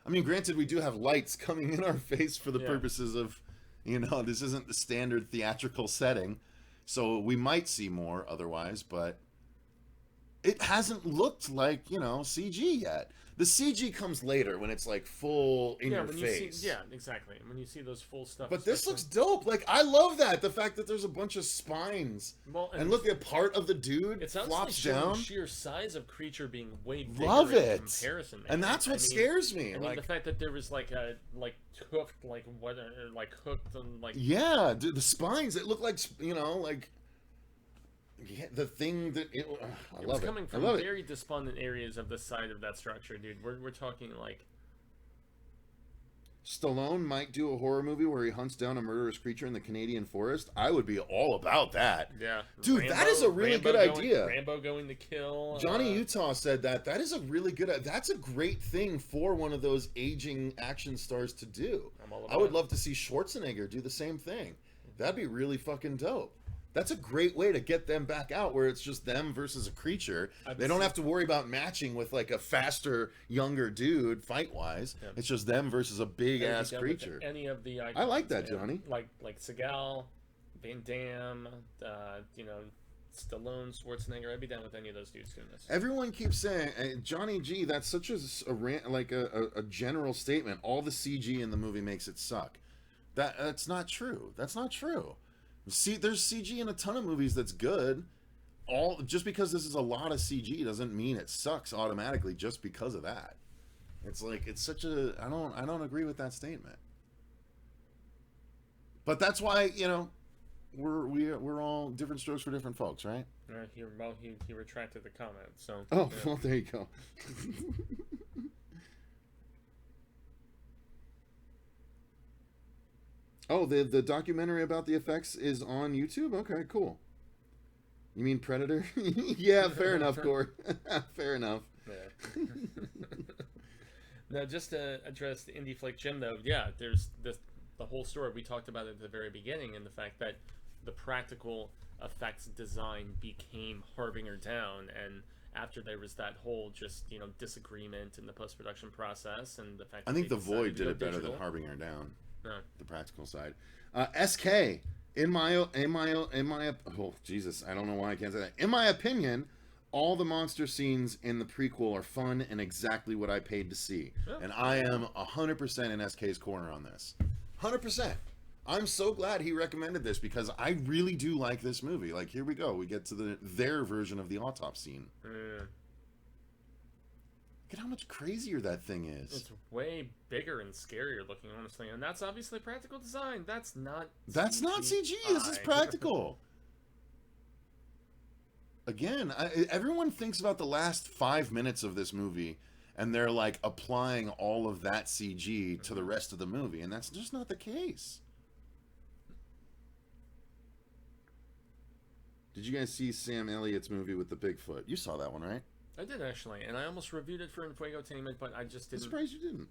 I mean, granted, we do have lights coming in our face for the purposes of, this isn't the standard theatrical setting, so we might see more otherwise, but it hasn't looked like, CG yet. The CG comes later when it's like full in your face. Yeah, exactly. When you see those full stuff. But this looks dope. Like, I love that. The fact that there's a bunch of spines. Well, and look at part of the dude it's flops like down. The sheer size of creature being way bigger Love in it. comparison. Man. And that's what scares me. I mean, the fact that there was like hooked, hooked and like. Yeah, dude, the spines. It looked like like. Yeah, the thing that I love it. It was coming from very despondent areas of the side of that structure, dude. We're talking like. Stallone might do a horror movie where he hunts down a murderous creature in the Canadian forest. I would be all about that. Yeah, dude, that is a really good idea. Rambo going to kill. Johnny Utah said that. That is a really good. That's a great thing for one of those aging action stars to do. I would love to see Schwarzenegger do the same thing. That'd be really fucking dope. That's a great way to get them back out, where it's just them versus a creature. They don't have to worry about matching with like a faster, younger dude fight-wise. Yeah. It's just them versus a big-ass creature. Any of the icons, I like that, Johnny. Like Seagal, Van Damme, Stallone, Schwarzenegger. I'd be down with any of those dudes doing this. Everyone keeps saying, Johnny G, that's such a general statement. All the CG in the movie makes it suck. That's not true. That's not true. See, there's CG in a ton of movies that's good. Just because this is a lot of CG doesn't mean it sucks automatically just because of that. It's like it's such a I don't agree with that statement. But that's why, we're all different strokes for different folks, right? He retracted the comment, so. Oh, yeah. Well, there you go. Oh, the documentary about the effects is on YouTube? Okay, cool. You mean Predator? Yeah, fair enough, Gore. Fair enough. Yeah. Now, just to address the Indie Flick Jim, though, yeah, there's the whole story. We talked about it at the very beginning, and the fact that the practical effects design became Harbinger down, and after there was that whole disagreement in the post-production process, and the fact that I think The Void did it better than Harbinger down. No. The practical side. SK, oh Jesus, I don't know why I can't say that. In my opinion, all the monster scenes in the prequel are fun and exactly what I paid to see. Yeah. And I am 100% in SK's corner on this. 100%. I'm so glad he recommended this because I really do like this movie. Like, here we go. We get to their version of the autopsy scene. Yeah. Look at how much crazier that thing is. It's way bigger and scarier looking, honestly, and that's obviously practical design. That's not CG. This is practical. Again, everyone thinks about the last 5 minutes of this movie, and they're like applying all of that CG to the rest of the movie, and that's just not the case. Did you guys see Sam Elliott's movie with the Bigfoot? You saw that one, right? I did, actually, and I almost reviewed it for Fuego-tainment, but I just didn't. I'm surprised you didn't.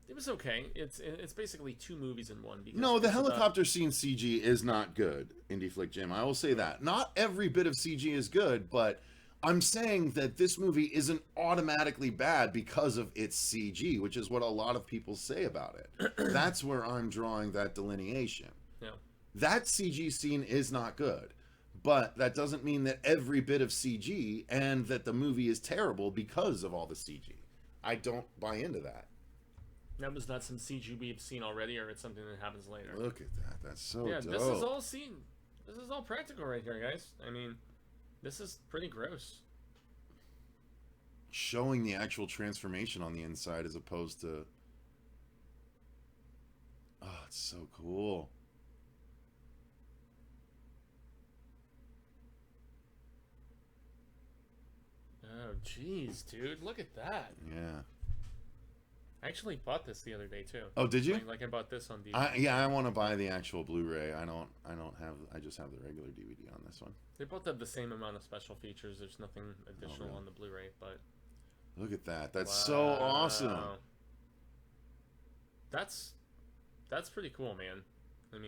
It was okay. It's basically two movies in one. No, the helicopter scene CG is not good, Indie Flick Jim. I will say that. Not every bit of CG is good, but I'm saying that this movie isn't automatically bad because of its CG, which is what a lot of people say about it. That's where I'm drawing that delineation. Yeah. That CG scene is not good. But that doesn't mean that every bit of CG and that the movie is terrible because of all the CG. I don't buy into that. That was not some CG we've seen already, or it's something that happens later. Look at that. That's so dope. This is all seen. This is all practical right here, guys. I mean, this is pretty gross. Showing the actual transformation on the inside as opposed to... Oh, it's so cool. Oh, jeez, dude. Look at that. Yeah. I actually bought this the other day, too. Oh, did you? Like I bought this on DVD. Yeah, I want to buy the actual Blu-ray. I just have the regular DVD on this one. They both have the same amount of special features. There's nothing additional on the Blu-ray, but... Look at that. That's so awesome. That's pretty cool, man. I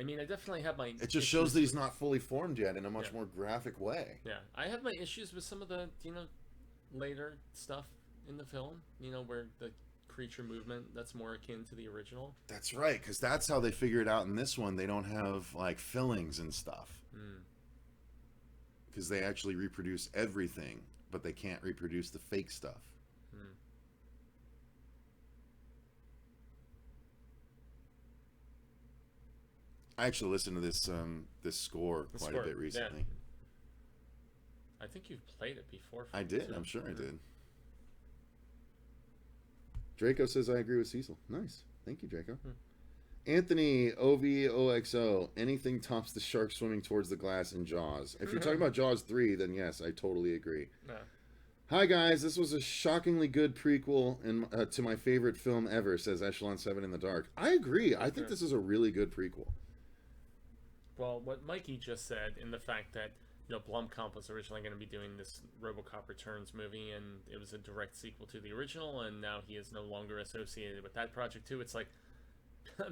mean, I definitely have my... It just shows that he's not fully formed yet in a much more graphic way. Yeah, I have my issues with some of the, later stuff in the film, where the creature movement, that's more akin to the original. That's right, because that's how they figure it out in this one. They don't have, like, fillings and stuff. because they actually reproduce everything, but they can't reproduce the fake stuff. Hmm. I actually listened to this score quite a bit recently. Yeah. I think you've played it before. I did. I'm sure I did. Draco says I agree with Cecil. Nice. Thank you, Draco. Anthony OVOXO. Anything tops the shark swimming towards the glass in Jaws. If you're talking about Jaws 3, then yes, I totally agree. Yeah. Hi guys, this was a shockingly good prequel to my favorite film ever, says Echelon 7 in the Dark. I agree. I think this is a really good prequel. Well, what Mikey just said, in the fact that Blumkamp was originally going to be doing this RoboCop Returns movie, and it was a direct sequel to the original, and now he is no longer associated with that project too. It's like,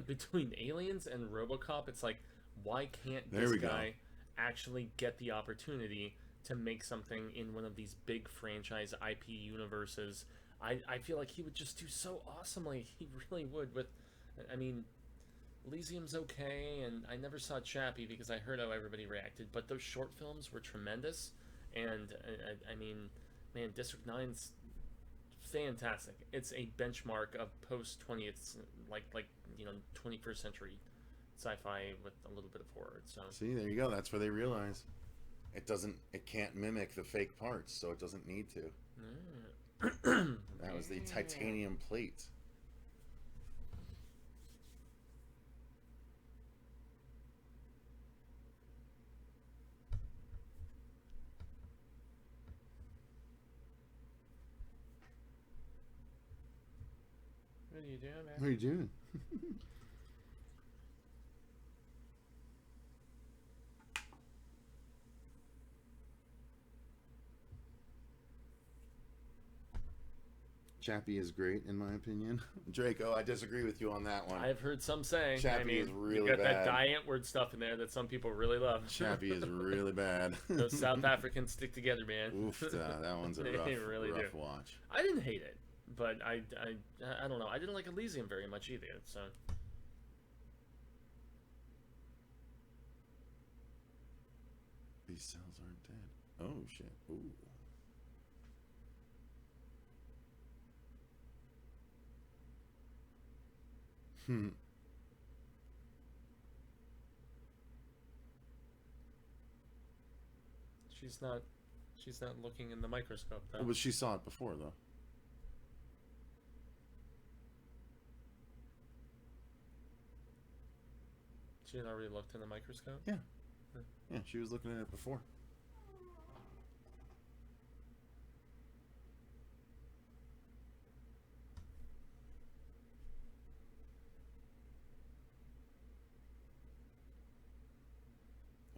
between Aliens and RoboCop, it's like, why can't this guy actually get the opportunity to make something in one of these big franchise IP universes? I feel like he would just do so awesomely. He really would. I mean, Elysium's okay, and I never saw Chappie because I heard how everybody reacted, but those short films were tremendous, and I mean, man, District 9's fantastic. It's a benchmark of post 20th, like 21st century sci-fi with a little bit of horror. So see, there you go. That's where they realize it can't mimic the fake parts, so it doesn't need to. That was the titanium plate. What are you doing, man? What are you doing? Chappie is great, in my opinion. Draco, I disagree with you on that one. I've heard some say Chappie is really you got bad. that Diantward stuff in there that some people really love. Chappie is really bad. Those South Africans stick together, man. Oof, that one's a rough, really rough watch. I didn't hate it, but I don't know. I didn't like Elysium very much either. So these cells aren't dead. Oh shit. Ooh. She's not looking in the microscope though. But she saw it before though. She had already looked in the microscope? Yeah. Yeah, she was looking at it before.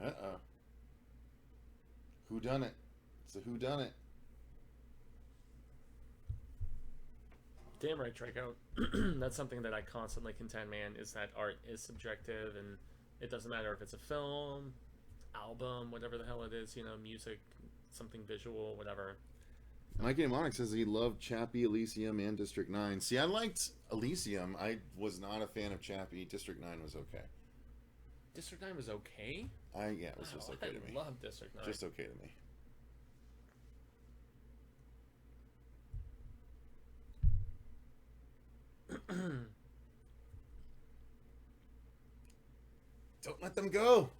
Uh-oh. Who done it? It's a who done it. Damn right, Draco. That's something that I constantly contend, man, is that art is subjective, and it doesn't matter if it's a film, album, whatever the hell it is, music, something visual, whatever. Mikey Mnemonic says he loved Chappie, Elysium, and District 9. See, I liked Elysium. I was not a fan of Chappie. District 9 was okay. District 9 was okay? Yeah, it was just okay to me. I love District 9. Just okay to me. Don't let them go.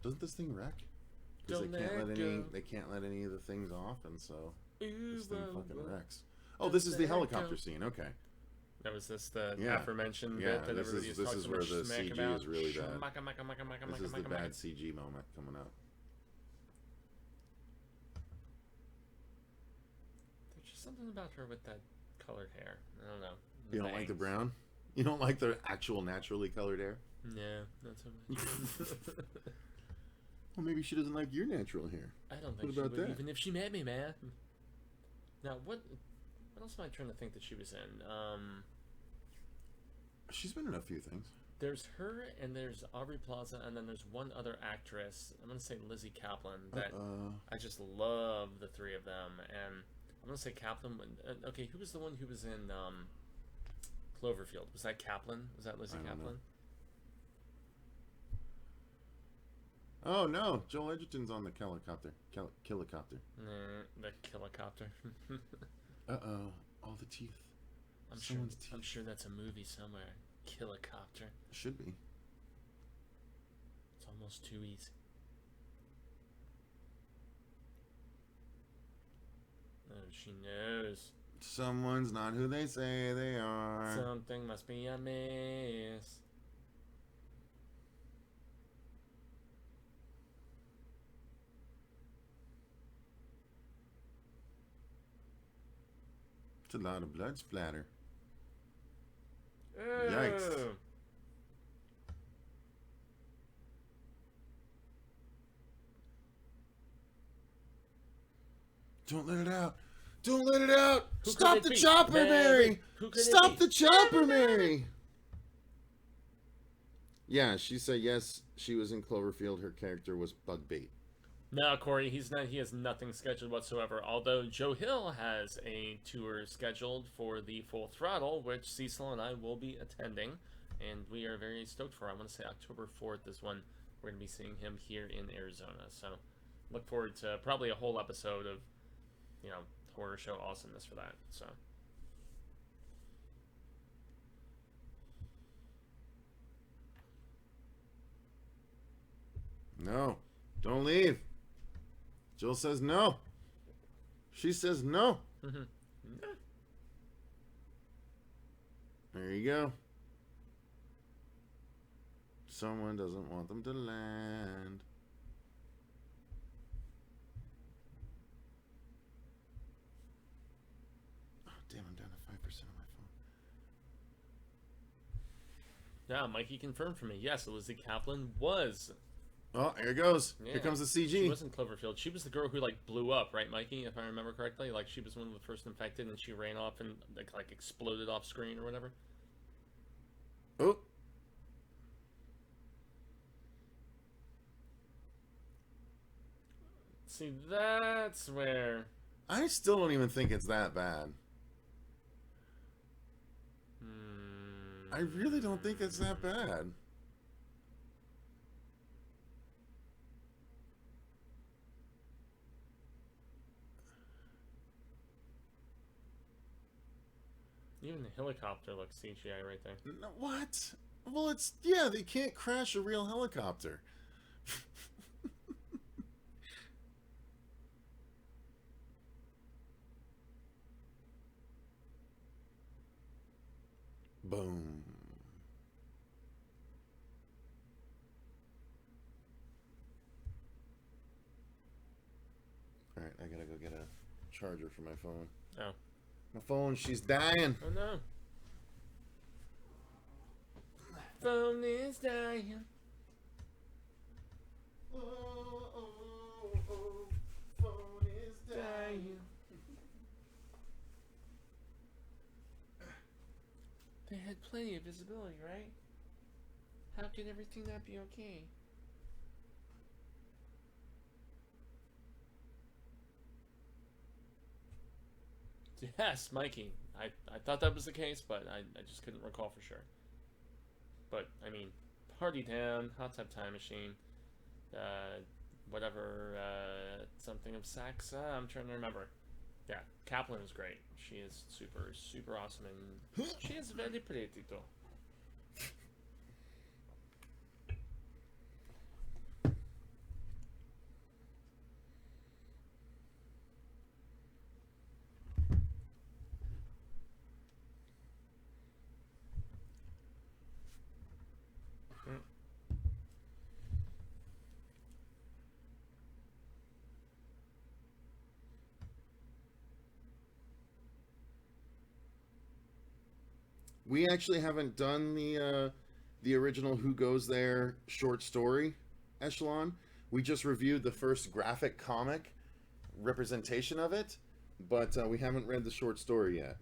Doesn't this thing wreck? Because they can't let any of the things off, and so this thing fucking wrecks. Oh, this is the helicopter scene. Okay. That was the aforementioned bit that everybody was talking about. This is where the CG is really bad. This is the bad bad CG moment coming up. There's just something about her with that colored hair. I don't know. You don't like the brown? You don't like the actual naturally colored hair? No, not so much. Well, maybe she doesn't like your natural hair. I don't think she would, even if she met me, man. Now, what else am I trying to think that she was in? She's been in a few things. There's her, and there's Aubrey Plaza, and then there's one other actress. I'm going to say Lizzie Kaplan. That I just love the three of them. And I'm going to say Kaplan. Okay, who was the one who was in Cloverfield? Was that Kaplan? Was that Lizzie Kaplan? Oh no, Joel Edgerton's on the helicopter. Helicopter. The helicopter. Uh-oh. All the teeth. I'm sure that's a movie somewhere. Helicopter. Should be. It's almost too easy. Oh, she knows. Someone's not who they say they are. Something must be amiss. It's a lot of blood splatter. Oh. Yikes. Don't let it out. Don't let it out. Who Stop could it the be? chopper, Mary. Who could it Stop be? the chopper, Mary. Yeah, she said yes. She was in Cloverfield. Her character was bug bait. No, Corey, he's not. He has nothing scheduled whatsoever. Although Joe Hill has a tour scheduled for the Full Throttle, which Cecil and I will be attending, and we are very stoked for. I want to say October 4th is when we're going to be seeing him here in Arizona. So, look forward to probably a whole episode of, horror show awesomeness for that. So. No, don't leave. Jill says no. She says no. There you go. Someone doesn't want them to land. Oh, damn, I'm down to 5% on my phone. Yeah, Mikey confirmed for me. Yes, Lizzie Kaplan was. Oh, here it goes. Yeah. Here comes the CG. She wasn't Cloverfield. She was the girl who blew up, right, Mikey? If I remember correctly, she was one of the first infected, and she ran off and exploded off screen or whatever. Oh. See, that's where. I still don't even think it's that bad. I really don't think it's that bad. Even the helicopter looks CGI right there. What? Well, yeah, they can't crash a real helicopter. Boom. Alright, I gotta go get a charger for my phone. Oh. My phone, she's dying. Oh no. Phone is dying. Phone is dying. They had plenty of visibility, right? How could everything not be okay? Yes, Mikey. I thought that was the case, but I just couldn't recall for sure. But, I mean, Party Town, Hot Tub Time Machine, whatever, something of sex, I'm trying to remember. Yeah, Kaplan is great. She is super, super awesome, and she is very pretty too. We actually haven't done the original Who Goes There short story echelon. We just reviewed the first graphic comic representation of it, but we haven't read the short story yet.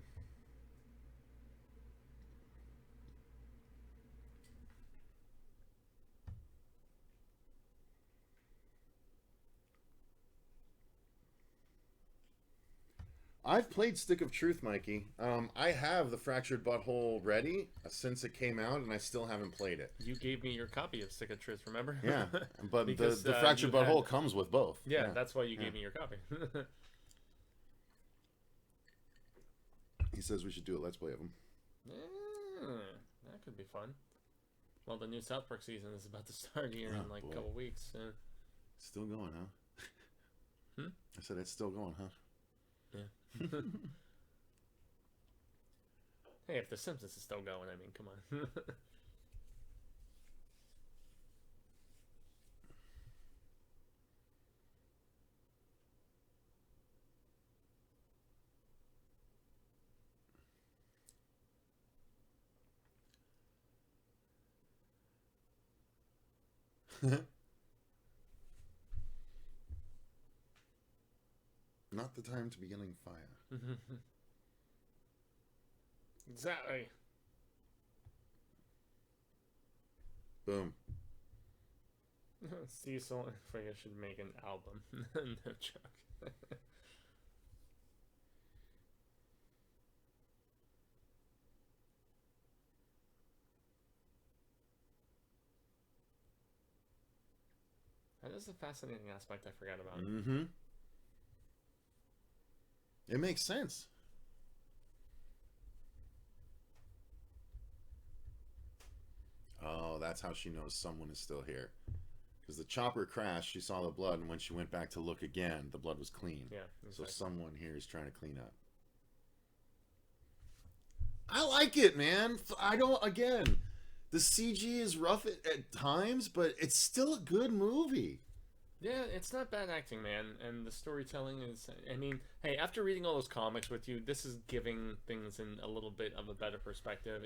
I've played Stick of Truth, Mikey. I have the Fractured Butthole ready since it came out, and I still haven't played it. You gave me your copy of Stick of Truth, remember? Yeah, but Because, the Fractured you Butthole had- comes with both. Yeah, that's why you gave me your copy. He says we should do a Let's Play of them. That could be fun. Well, the new South Park season is about to start here in like a couple weeks. Still going, huh? I said it's still going, huh? Yeah. Hey, if The Simpsons is still going, I mean, come on. Not the time to be yelling fire. Exactly. Boom. Cecil and Fuego should make an album. No joke. That is a fascinating aspect I forgot about. Mm-hmm. It makes sense. Oh, that's how she knows someone is still here. Because the chopper crashed, she saw the blood, and when she went back to look again, the blood was clean. Yeah, exactly. So someone here is trying to clean up. I like it, man. Again, the CG is rough at times, but it's still a good movie. Yeah, it's not bad acting, man, and the storytelling is, I mean, hey, after reading all those comics with you, this is giving things in a little bit of a better perspective.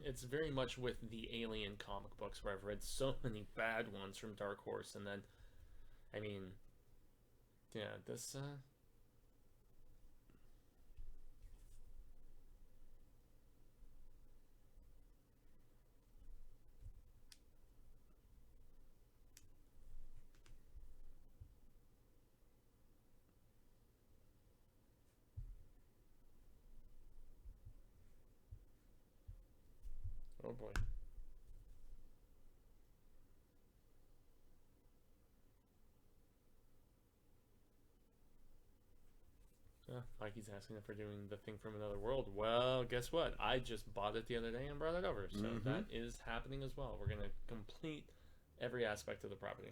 It's very much with the Alien comic books, where I've read so many bad ones from Dark Horse, and then, I mean, yeah, this, oh boy. Mikey's asking if we're doing the thing from another world. Well, guess what? I just bought it the other day and brought it over. So that is happening as well. We're going to complete every aspect of the property.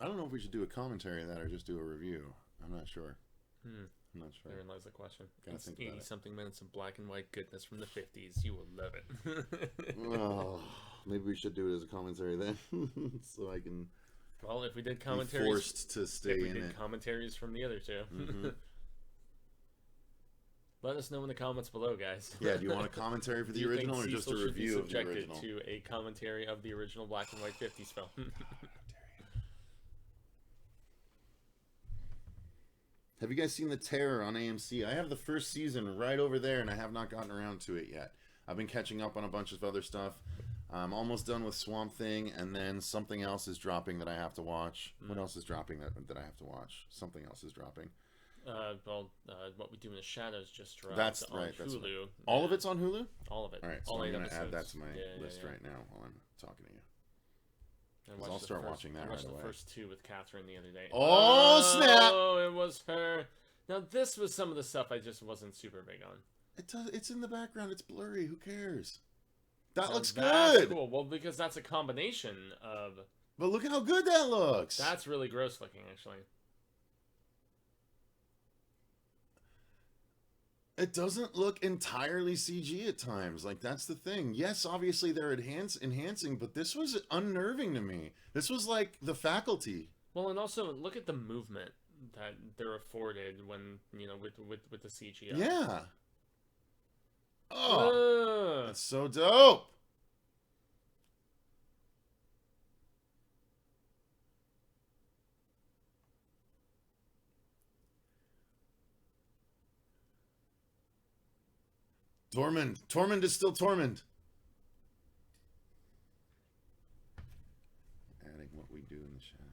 I don't know if we should do a commentary of that or just do a review. I'm not sure. I'm not sure. Therein lies the question. Gotta It's think about it. 80-something minutes of black and white goodness from the 50s. You will love it. Oh, maybe we should do it as a commentary then, so I can Well, if we did be commentaries, forced to stay if we in did it. commentaries from the other two, let us know in the comments below, guys. Yeah, do you want a commentary for Do the you think original or just a Cecil should be review of the subjected original? to a commentary of the original black and white 50s film? Have you guys seen The Terror on AMC? I have the first season right over there, and I have not gotten around to it yet. I've been catching up on a bunch of other stuff. I'm almost done with Swamp Thing, and then something else is dropping that I have to watch. What else is dropping that I have to watch? Something else is dropping. What We Do in the Shadows just dropped That's on right. That's Hulu. right. All of it's on Hulu? All of it. All right, so All I'm 8 going to add that episodes. to my list yeah. right now while I'm talking to you. I 'Cause watched I'll the start first- watching that I watched right the away. first two with Catherine the other day. Oh, snap! Oh, it was her. Now, this was some of the stuff I just wasn't super big on. It's in the background. It's blurry. Who cares? That Now, looks that's good. Cool. Well, because that's a combination of... But look at how good that looks. That's really gross looking, actually. It doesn't look entirely CG at times. Like, that's the thing. Yes, obviously they're enhancing, but this was unnerving to me. This was like The Faculty. Well, and also, look at the movement that they're afforded when, you know, with the CGI. Yeah. Oh, Ugh. that's so dope. Tormund. Tormund is still Tormund. Adding What We Do in the Shadows.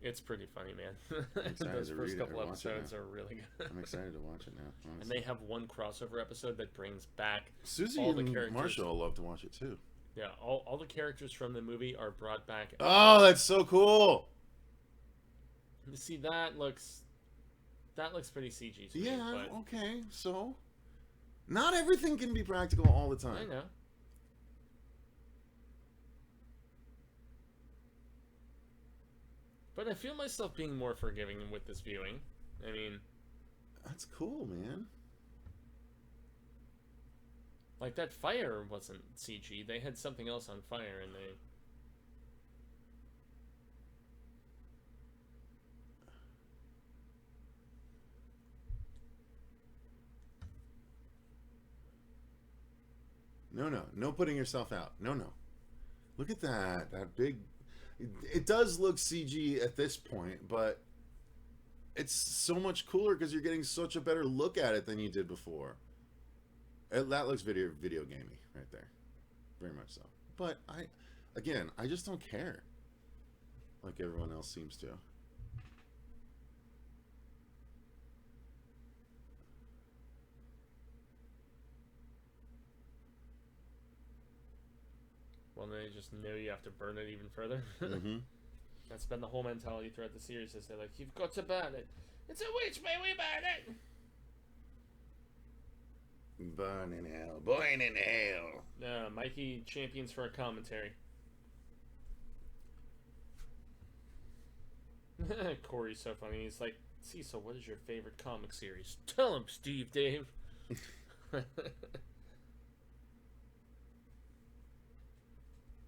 It's pretty funny, man. excited Those to first read it couple or watch it episodes now. are really good. I'm excited to watch it now. And Honestly. they have one crossover episode that brings back Susie all the and characters. Marshall will love to watch it too. Yeah, all the characters from the movie are brought back. Oh, that's so cool. You see, that looks pretty CG to me. Yeah, But okay. So, not everything can be practical all the time. I know. But I feel myself being more forgiving with this viewing. I mean, That's cool, man. like that fire wasn't CG. They had something else on fire, and they. No putting yourself out. No. Look at that big. It does look CG at this point, but it's so much cooler because you're getting such a better look at it than you did before. That looks video gamey right there, very much so. But I just don't care, like everyone else seems to. Well, they just know you have to burn it even further. Mm-hmm. That's been the whole mentality throughout the series. Is they're like, you've got to burn it. It's a witch, may we burn it? Burn in hell, burn in hell. Mikey champions for a commentary. Corey's so funny. He's like, Cecil, what is your favorite comic series? Tell him, Steve Dave.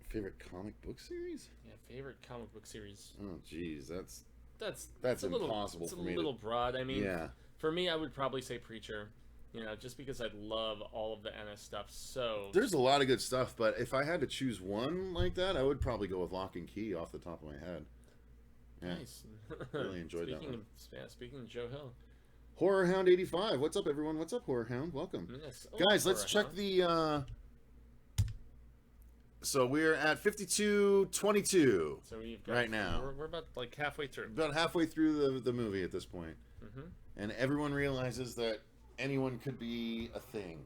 Favorite comic book series? Yeah, favorite comic book series. Oh, jeez, that's a little, impossible it's for a me. little broad. I mean, Yeah. for me, I would probably say Preacher. You know, just because I love all of the NS stuff. So There's a lot of good stuff, but if I had to choose one like that, I would probably go with Lock and Key off the top of my head. Yeah. nice. Really enjoyed that one. Speaking of Joe Hill. Horror Hound 85. What's up, everyone? What's up, Horror Hound? Welcome. Yes. Guys, let's Horror check Hound. the so we're at 52:22 So we've got, right now. We're about like halfway through. About halfway through the movie at this point. Mm-hmm. And everyone realizes that anyone could be a thing.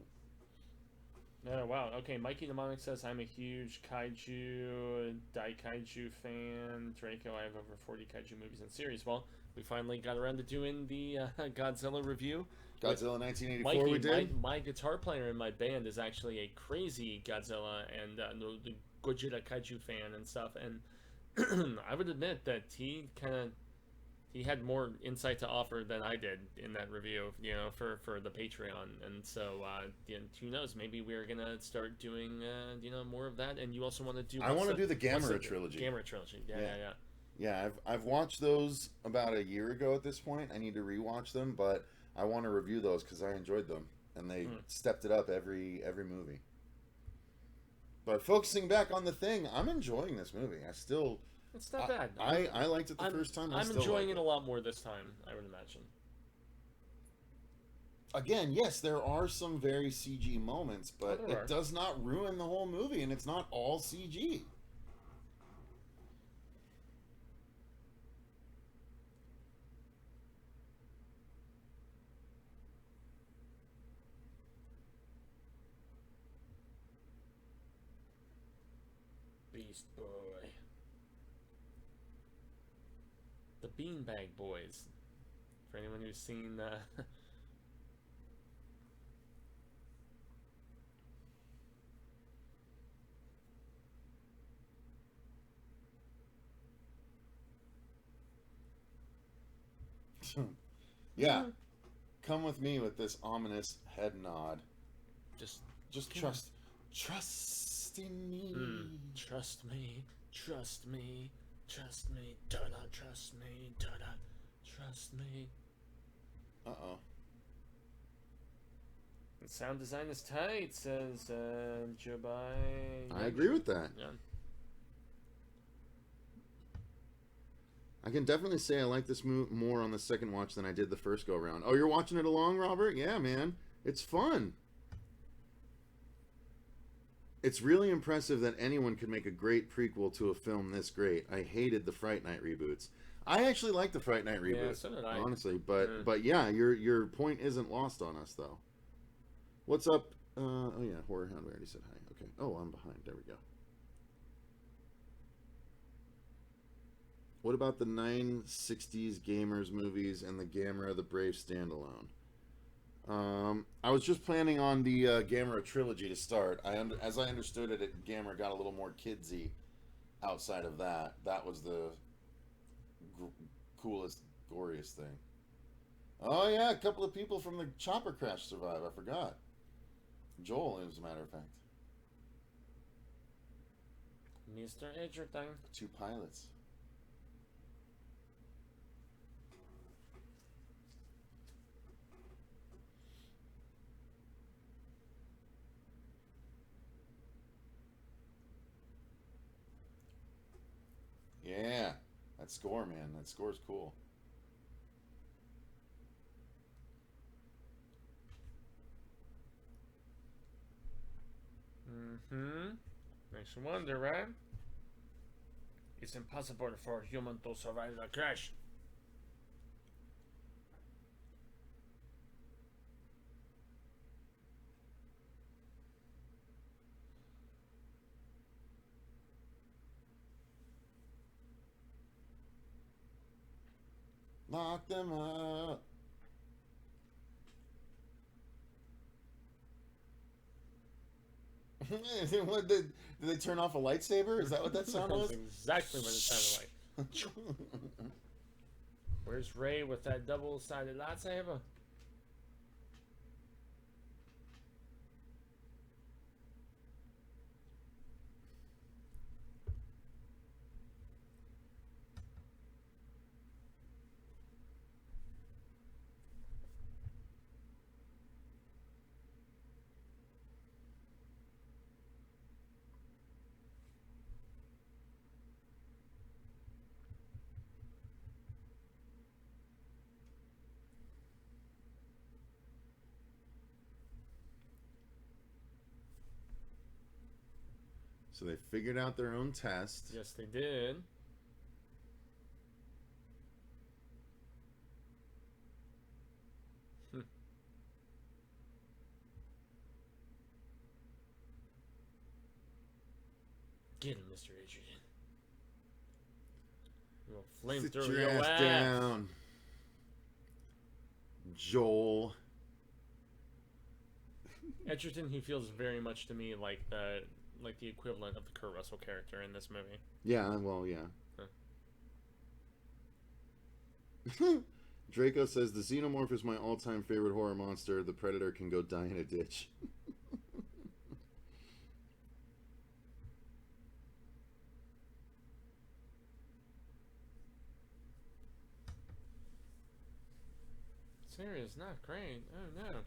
Oh, wow. Okay, Mikey Mnemonic says, I'm a huge Kaiju, Daikaiju fan. Draco, I have over 40 Kaiju movies and series. Well, we finally got around to doing the Godzilla review. Godzilla 1984 Mikey, we did. my guitar player in my band is actually a crazy Godzilla and the Gojira Kaiju fan and stuff. And I would admit that he had more insight to offer than I did in that review, you know, for the Patreon. And so, who knows, maybe we're going to start doing, more of that. And you also want to do... I want to do the Gamera trilogy. Gamera trilogy, yeah. Yeah, I've watched those about a year ago at this point. I need to rewatch them, but I want to review those because I enjoyed them. And they stepped it up every movie. But focusing back on the Thing, I'm enjoying this movie. It's not bad. I liked it the first time. I'm enjoying it a lot more this time, I would imagine. Again, yes, there are some very CG moments, but There are. it does not ruin the whole movie, and it's not all CG. Beast Boy. The Beanbag Boys. For anyone who's seen... Yeah. Come with me with this ominous head nod. Just Trust in me. trust me, trust me, trust me, da-da, trust me, da-da, trust me. Uh-oh. The sound design is tight, says Jobai. I agree with that. Yeah. I can definitely say I like this more on the second watch than I did the first go around. Oh, you're watching it along, Robert? Yeah, man. It's fun. It's really impressive that anyone could make a great prequel to a film this great. I hated the Fright Night reboots. I actually like the Fright Night reboot. Yeah, so did I. Honestly, but yeah, your point isn't lost on us though. What's up? Oh yeah, Horror Hound. We already said hi. Okay. Oh, I'm behind. There we go. What about the 960s Gamers movies and the Gamera the Brave standalone? I was just planning on the Gamera trilogy to start. As I understood it, Gamera got a little more kidsy. Outside of that, that was the coolest, goriest thing. Oh yeah, a couple of people from the chopper crash survive. I forgot. Joel, as a matter of fact. Mr. Edgerton. 2 pilots. Yeah, that score, man. That score's cool. Makes you wonder, right? It's impossible for a human to survive the crash. Lock them up. What did they turn off a lightsaber? Is that what that sound was? That's exactly what it sounded like. Where's Ray with that double-sided lightsaber? So they figured out their own test. Yes, they did. Get him, Mr. Adrian. We'll flame Sit through your your ass ass down, Joel. Edgerton, he feels very much to me like the equivalent of the Kurt Russell character in this movie. Yeah, well, yeah. Draco says the Xenomorph is my all-time favorite horror monster. The Predator can go die in a ditch. Serious, not great. Oh no.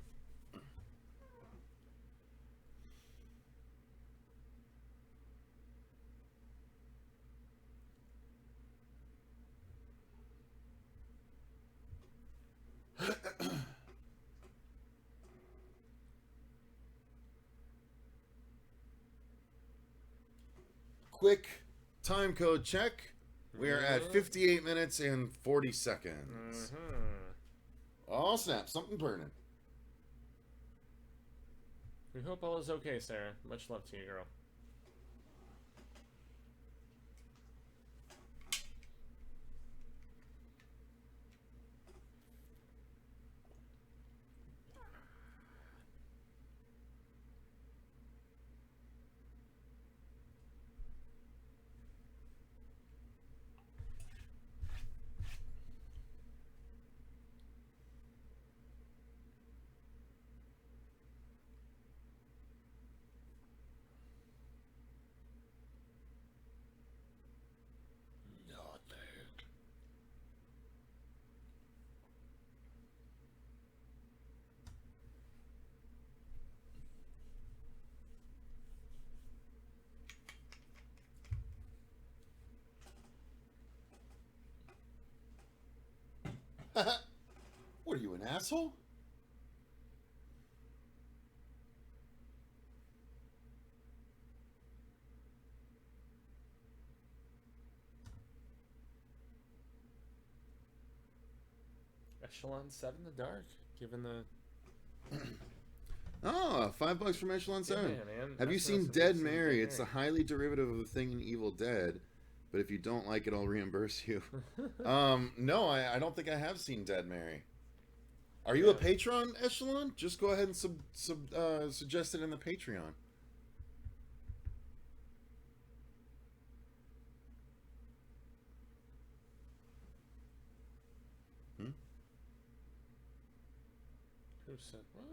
Quick time code check. We are at 58 minutes and 40 seconds. Oh, snap. Something burning. We hope all is okay, Sarah. Much love to you, girl. What are you, an asshole? Echelon 7 the Dark, given the... Oh, $5 from Echelon 7. Yeah, man. Have you seen Dead Mary? It's a highly derivative of the thing in Evil Dead, but if you don't like it, I'll reimburse you. No, I don't think I have seen Dead Mary. Are you a patron, Echelon? Just go ahead and suggest it in the Patreon. Who said what?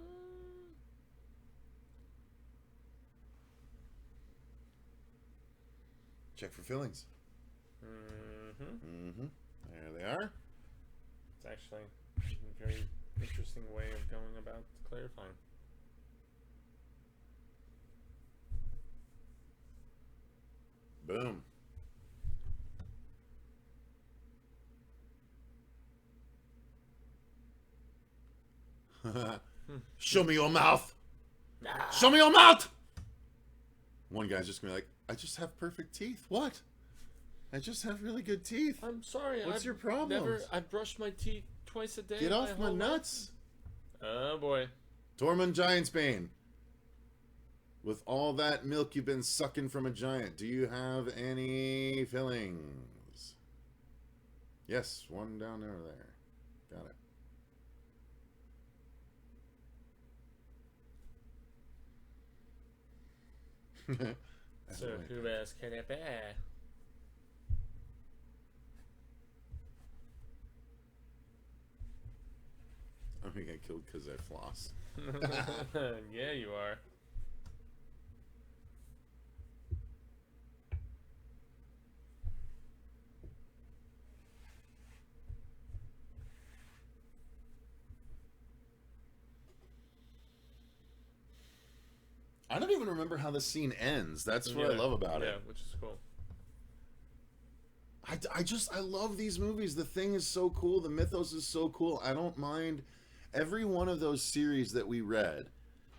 Check for fillings. There they are. It's actually a very interesting way of going about clarifying. Boom. Show me your mouth. Show me your mouth. One guy's just gonna be like, I just have perfect teeth. What? I just have really good teeth. I'm sorry. What's your problem? I've brushed my teeth twice a day. Get off my nuts. Oh boy. Tormund Giantsbane. With all that milk you've been sucking from a giant, do you have any fillings? Yes, one down over there. Got it. So who else can it be? I'm gonna get killed because I floss. Yeah, you are. I don't even remember how the scene ends. That's what I love about it. Yeah, which is cool. I love these movies. The Thing is so cool. The mythos is so cool. I don't mind. Every one of those series that we read,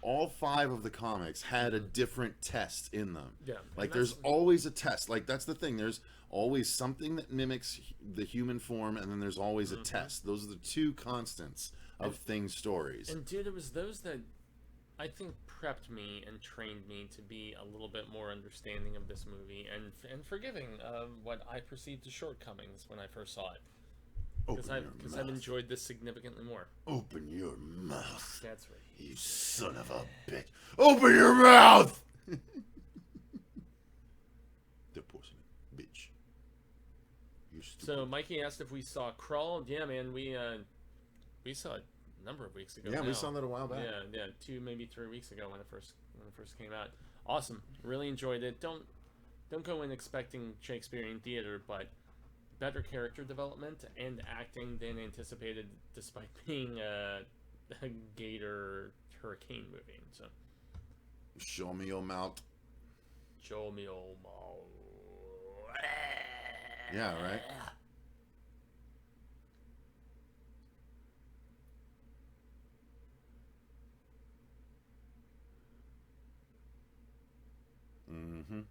all 5 of the comics had a different test in them. Yeah. Like there's always a test. Like that's the thing. There's always something that mimics the human form, and then there's always a test. Those are the 2 constants of Thing stories. And dude, it was those that I think prepped me and trained me to be a little bit more understanding of this movie and forgiving of what I perceived as shortcomings when I first saw it. Because I've enjoyed this significantly more. Open your mouth. That's right. You son of a bitch. Open your mouth! The porcelain bitch. So Mikey asked if we saw Crawl. Yeah, man, we saw it a number of weeks ago. Yeah, now. we saw that a while back. Yeah, 2 maybe 3 weeks ago when it first came out. Awesome. Really enjoyed it. Don't go in expecting Shakespearean theater, but better character development and acting than anticipated, despite being a gator hurricane movie. So, show me your mouth. Show me your mouth. Yeah, right. Mm-hmm.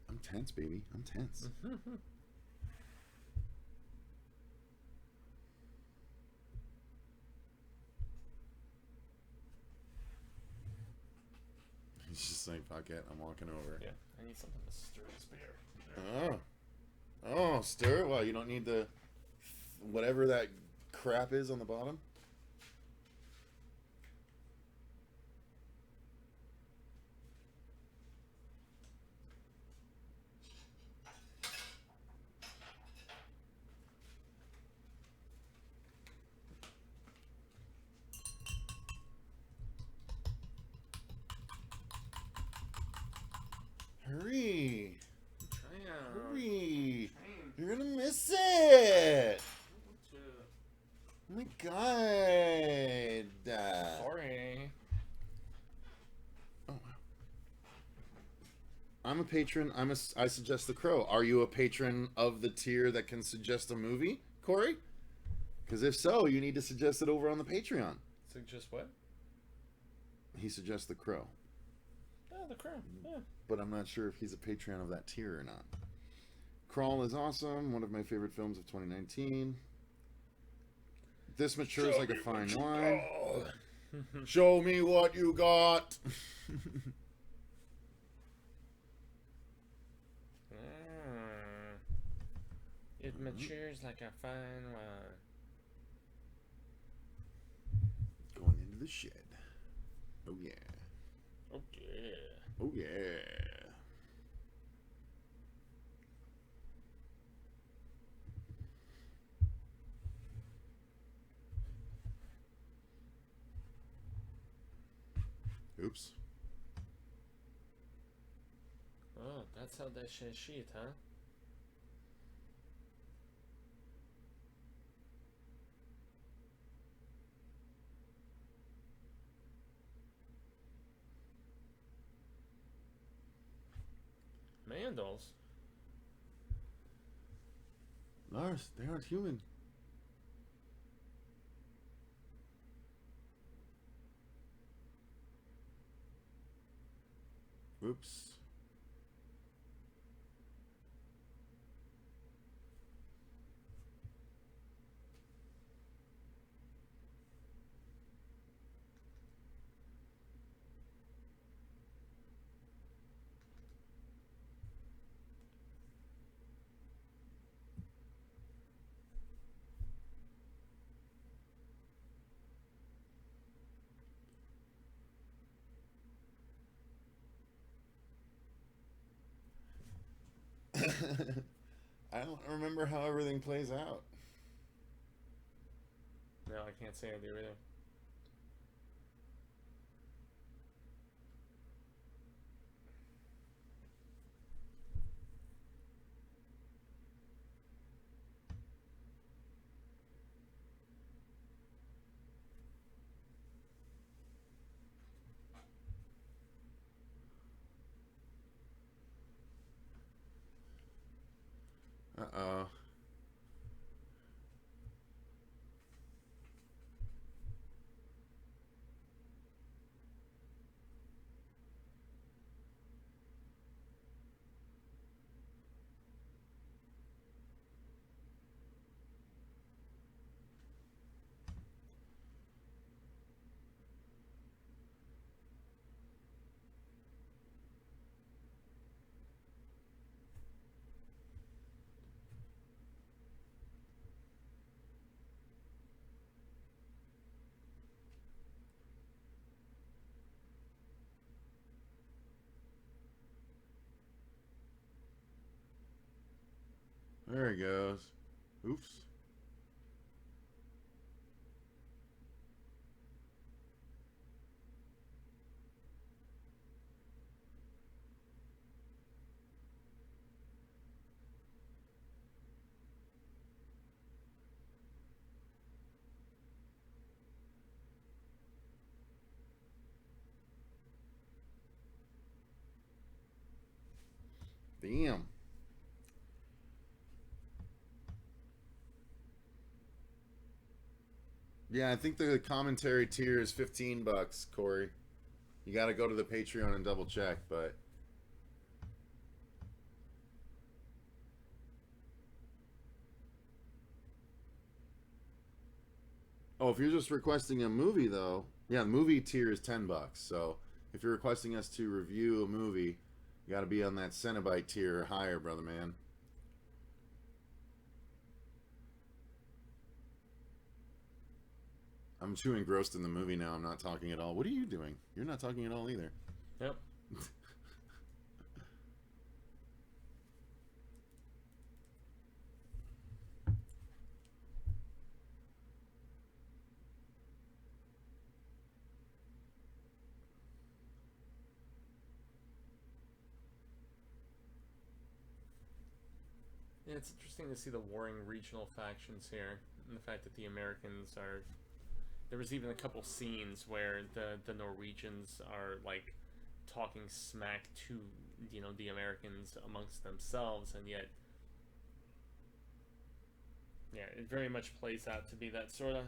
I'm tense, baby. I'm tense. He's just like, fuck it, I'm walking over. Yeah, I need something to stir this beer. Oh, stir it? Well, you don't need the whatever that crap is on the bottom? Hurry! Hurry! You're gonna miss it! Oh my god! Sorry. Oh wow! I'm a patron. I suggest The Crow. Are you a patron of the tier that can suggest a movie, Corey? Because if so, you need to suggest it over on the Patreon. Suggest what? He suggests The Crow. Oh, The Crow. Yeah. But I'm not sure if he's a Patreon of that tier or not. Crawl is awesome. One of my favorite films of 2019. This matures like a fine wine. Show me what you got. It matures like a fine wine. Going into the shed. Oh yeah. Oh yeah. Oh yeah. Oops. Oh, that's how that shit, huh? Mandals? Lars, they aren't human. Oops. I don't remember how everything plays out. No, I can't say I do either. Uh-oh. There he goes. Oops. Damn. Yeah, I think the commentary tier is $15, Corey. You got to go to the Patreon and double check, but oh, if you're just requesting a movie though, yeah, the movie tier is $10. So if you're requesting us to review a movie, you got to be on that Cenobite tier or higher, brother man. I'm too engrossed in the movie now. I'm not talking at all. What are you doing? You're not talking at all either. Yep. Yeah, it's interesting to see the warring regional factions here, and the fact that the Americans are. There was even a couple scenes where the Norwegians are like talking smack to the Americans amongst themselves, and yet yeah, it very much plays out to be that sort of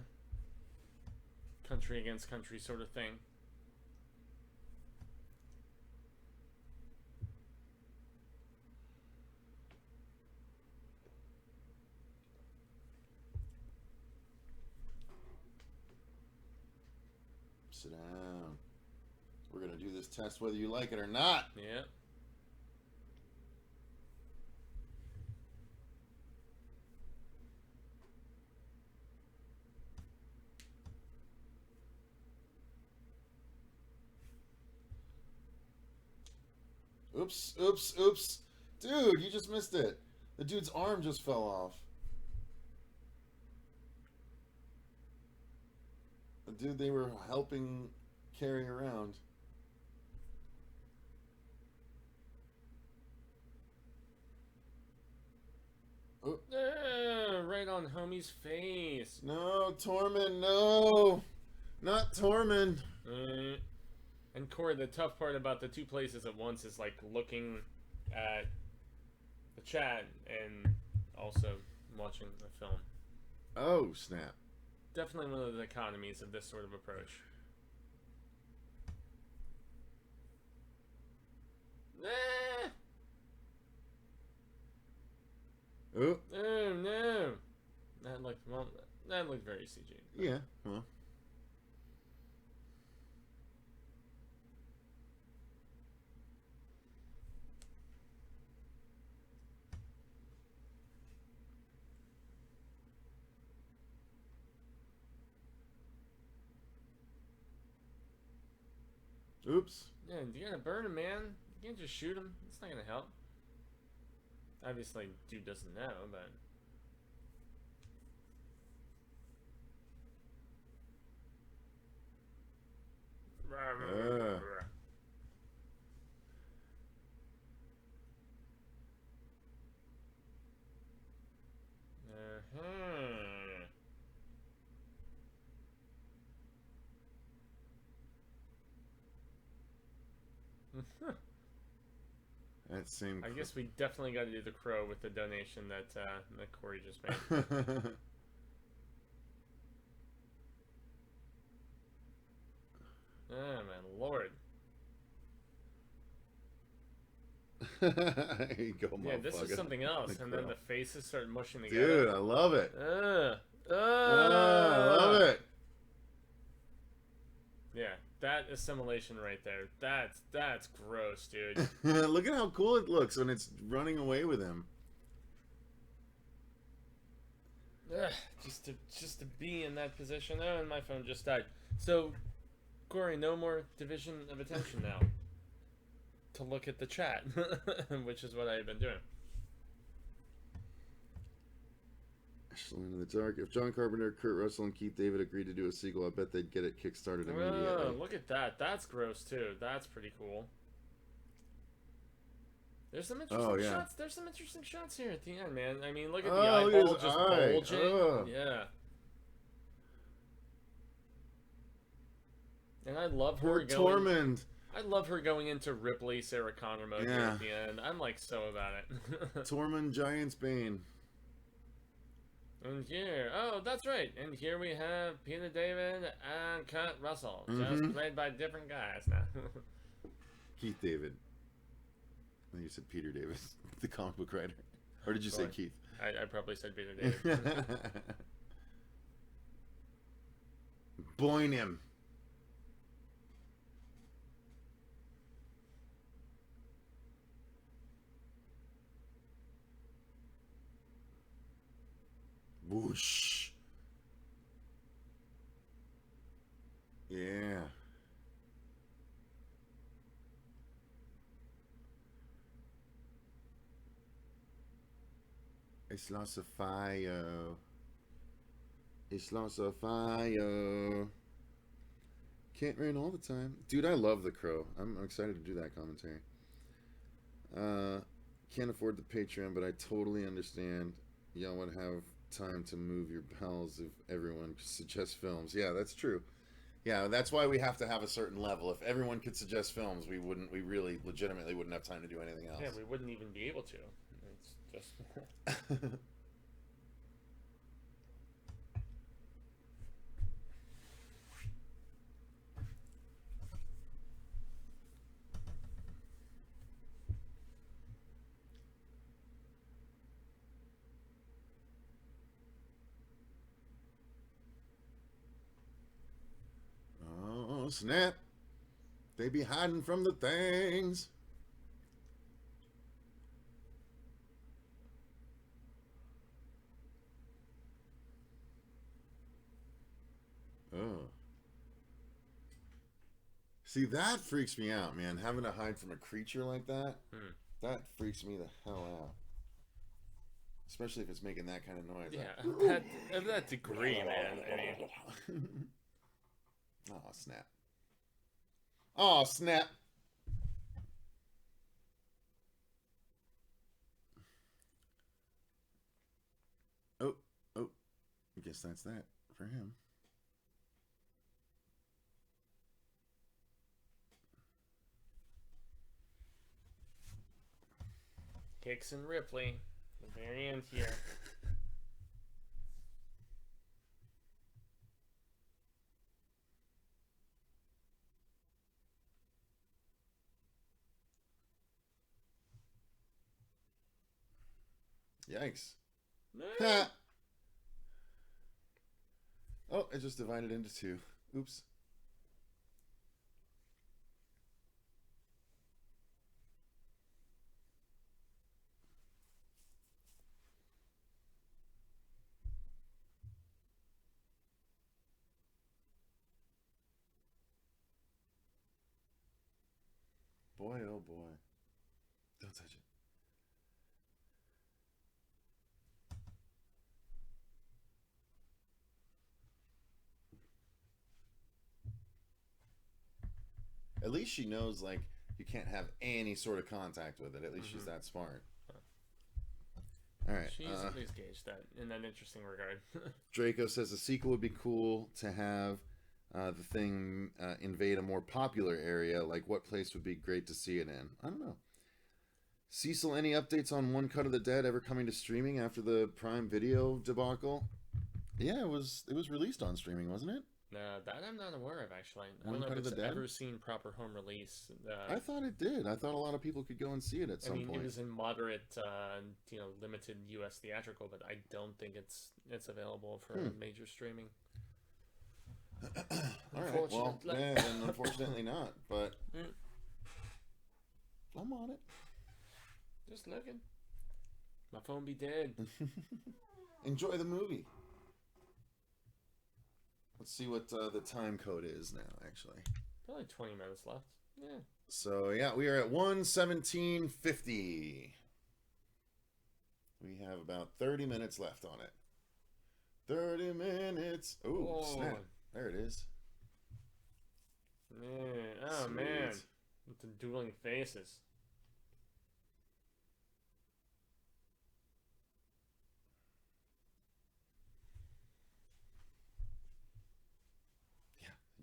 country against country sort of thing. Sit down. We're going to do this test whether you like it or not. Yeah. Oops, oops, oops. Dude, you just missed it. The dude's arm just fell off. The dude they were helping carry around. Oh. Right on homie's face. No, Tormund, no. Not Tormund. And Corey, the tough part about the two places at once is like looking at the chat and also watching the film. Oh, snap. Definitely one of the economies of this sort of approach. Oh. Oh no. That looked very CG. Yeah, well. Oops. Yeah, you gotta burn him, man. You can't just shoot him. It's not gonna help. Obviously, dude doesn't know, but... That same. I guess we definitely got to do the crow with the donation that Corey just made. Oh my lord! There you go, yeah, this is something else, and then the faces start mushing Dude, together. I love it. I love it. Yeah, that assimilation right there. That's gross, dude. Look at how cool it looks when it's running away with him. Ugh, just to be in that position. Oh, and my phone just died. So, Corey, no more division of attention now. To look at the chat, which is what I've been doing. Ashland in the Dark. If John Carpenter, Kurt Russell, and Keith David agreed to do a sequel, I bet they'd get it kickstarted immediately. Oh, look at that. That's gross, too. That's pretty cool. There's some interesting shots. There's some interesting shots here at the end, man. I mean, look at the eyeball just bulging. Yeah. And I love her going... Tormund. I love her going into Ripley, Sarah Connor mode here at the end. I'm like so about it. Tormund Giant's Bane. And here, oh, that's right. And here we have Peter David and Kurt Russell, just played by different guys now. Keith David. I think you said Peter David, the comic book writer. Or did you say Keith? I probably said Peter David. Boing him. Whoosh. Yeah. It's lots of fire. It's lots of fire. Can't rain all the time. Dude, I love The Crow. I'm excited to do that commentary. Can't afford the Patreon, but I totally understand. Y'all would have time to move your bowels if everyone suggests films. Yeah, that's true. Yeah, that's why we have to have a certain level. If everyone could suggest films, we really legitimately wouldn't have time to do anything else. Yeah, we wouldn't even be able to. It's just... snap. They be hiding from the things. Oh. See, that freaks me out, man. Having to hide from a creature like that, that freaks me the hell out. Especially if it's making that kind of noise. Yeah, Like, of that degree, man. I mean, oh, snap. Oh, snap. Oh, oh. I guess that's that for him. Hicks and Ripley, the very end here. Yikes. Eh. Oh, it just divided into two. Oops. Boy, oh boy. Don't touch it. At least she knows, like, you can't have any sort of contact with it. At least she's that smart. All right. She's at least gauged that in an interesting regard. Draco says a sequel would be cool to have the thing invade a more popular area. Like, what place would be great to see it in? I don't know. Cecil, any updates on One Cut of the Dead ever coming to streaming after the Prime Video debacle? Yeah, it was released on streaming, wasn't it? That I'm not aware of, actually. I One don't know Cut if of it's the Dead? ever seen proper home release. I thought it did. I thought a lot of people could go and see it at some point. It was in moderate, limited U.S. theatrical, but I don't think it's available for major streaming. All right. Well, yeah, then unfortunately not. But I'm on it. Just looking. My phone be dead. Enjoy the movie. Let's see what the time code is now, actually. Probably 20 minutes left. Yeah. So, yeah, we are at 1:17:50. We have about 30 minutes left on it. 30 minutes. Ooh, snap. There it is. Man. Oh, Sweet. man. With the dueling faces.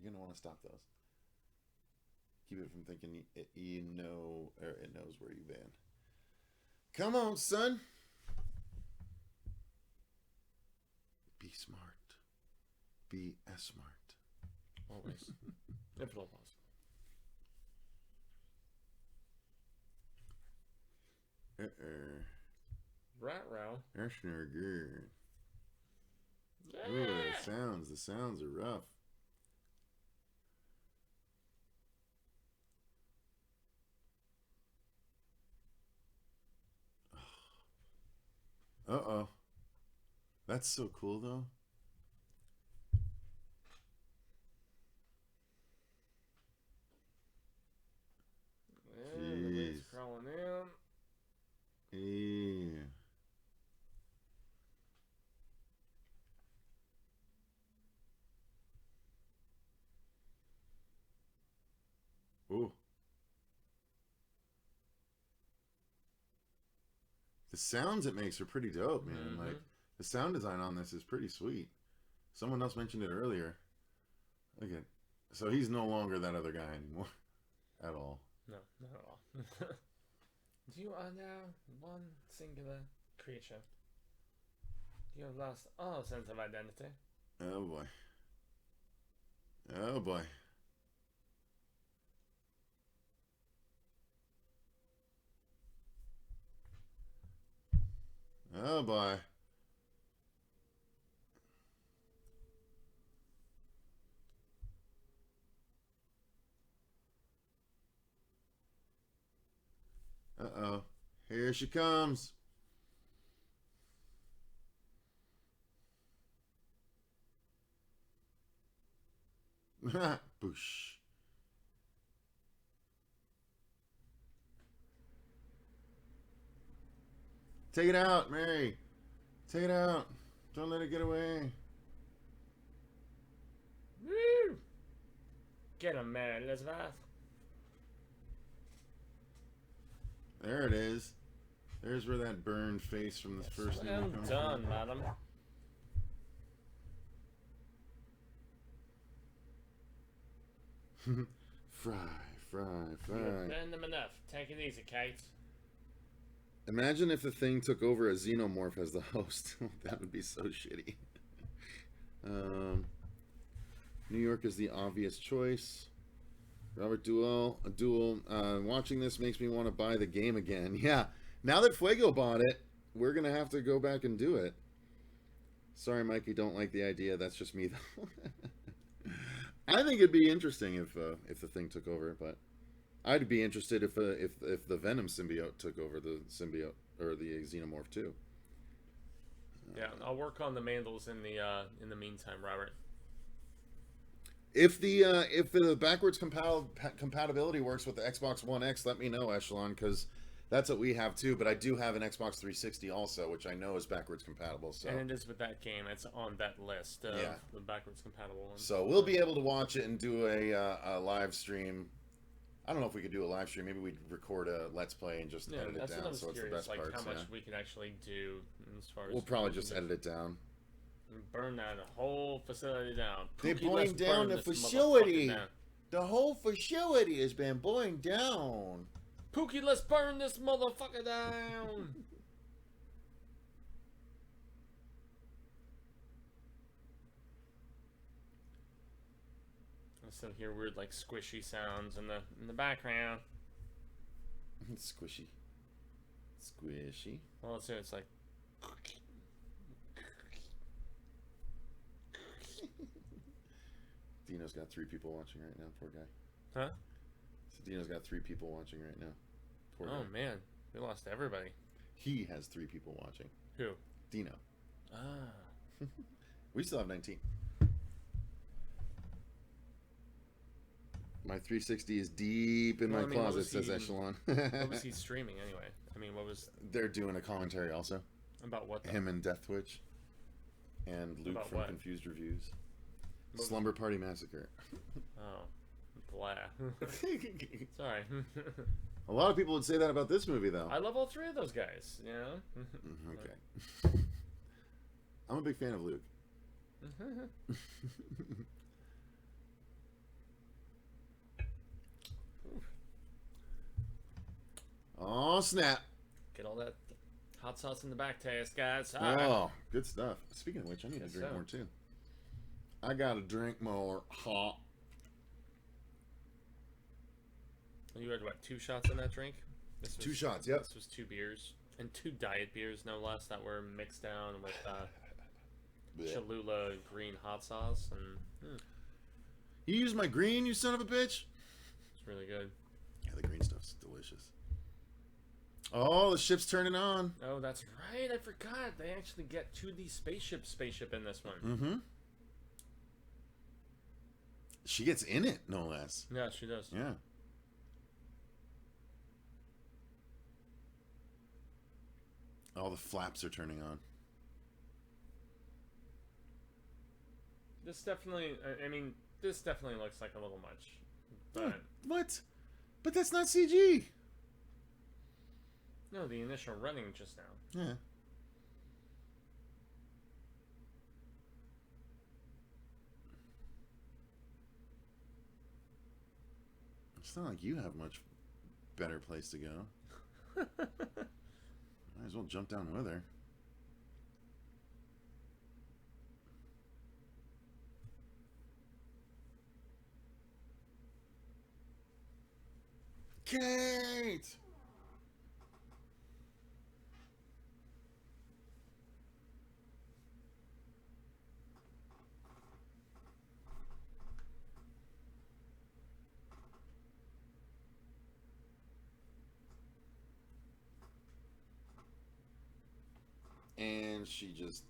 You're going to want to stop those. Keep it from thinking you know, or it knows where you've been. Come on, son. Be smart. Be as smart. Always. If at all possible. Rat-row. That's not good. Ooh, the sounds are rough. Uh-oh. That's so cool, though. And the legs crawling in. Yeah. Ooh. The sounds it makes are pretty dope, man. Like, the sound design on this is pretty sweet. Someone else mentioned it earlier. Look at, so he's no longer that other guy anymore. At all. No, not at all. You are now one singular creature. You have lost all sense of identity. Oh boy. Oh boy. Oh boy. Uh-oh. Here she comes. Boosh. Take it out, Mary. Take it out. Don't let it get away. Woo! Get him, man, Elizabeth. There it is. There's where that burned face from the first Well movie comes done, from. madam. Fry. You've burned them enough. Take it easy, Kate. Imagine if the thing took over a xenomorph as the host. That would be so shitty. New York is the obvious choice. Robert Duell, a duel. Watching this makes me want to buy the game again. Yeah, now that Fuego bought it, we're gonna have to go back and do it. Sorry, Mikey, don't like the idea. That's just me, though. I think it'd be interesting if the thing took over, but I'd be interested if the Venom symbiote took over the symbiote or the xenomorph too. Yeah, I'll work on the mandals in the meantime, Robert. If the backwards compatibility works with the Xbox One X, let me know, Echelon, because that's what we have too. But I do have an Xbox 360 also, which I know is backwards compatible. So And it is with that game. It's on that list of Yeah. the backwards compatible ones. so we'll be able to watch it and do a live stream. I don't know if we could do a live stream. Maybe we'd record a Let's Play and just Yeah, edit it that's what I down was so it's the curious, best like parts. how much Yeah. we can actually do as far as... We'll probably just edit it down. Burn that whole facility down. They're Pookie, let's burning down burn the this facility. motherfucker down. The whole facility has been going down. Pookie, let's burn this motherfucker down. I still hear weird like squishy sounds in the background. Squishy. Squishy. Well, let's see. It's like Dino's got 3 people watching right now. Poor guy. huh? So Dino's got 3 people watching right now. Poor Oh guy. man, we lost everybody. He has 3 people watching. Who? Dino. Ah. We still have 19. My 360 is deep in Well, my I mean, what closet, was he says even- Echelon. What was he streaming anyway? I mean, what was They're doing a commentary also. about what? Though? Him and Death Twitch. And Luke About from what? Confused Reviews. What- Slumber Party Massacre. Oh, blah. Sorry. A lot of people would say that about this movie, though. I love all 3 of those guys. You know. Okay. I'm a big fan of Luke. Oh, snap. Get all that hot sauce in the back taste, guys. Oh, good stuff. Speaking of which, I need to Guess drink so. more, too. I gotta drink more hot. You had what? 2 shots in that drink? This 2 shots, yep. This was 2 beers and 2 diet beers, no less, that were mixed down with Blech. Cholula green hot sauce, and You use my green, you son of a bitch? it's really good. Yeah, the green stuff's delicious. Oh, the ship's turning on. Oh, that's right. I forgot. They actually get to the spaceship in this one. Mm-hmm. She gets in it, no less. Yeah, she does. Yeah. All the flaps are turning on. This definitely, I mean, this definitely looks like a little much. But, What? But that's not CG. no, the initial running just now. Yeah. It's not like you have much better place to go. Might as well jump down with her. Kate! And she just...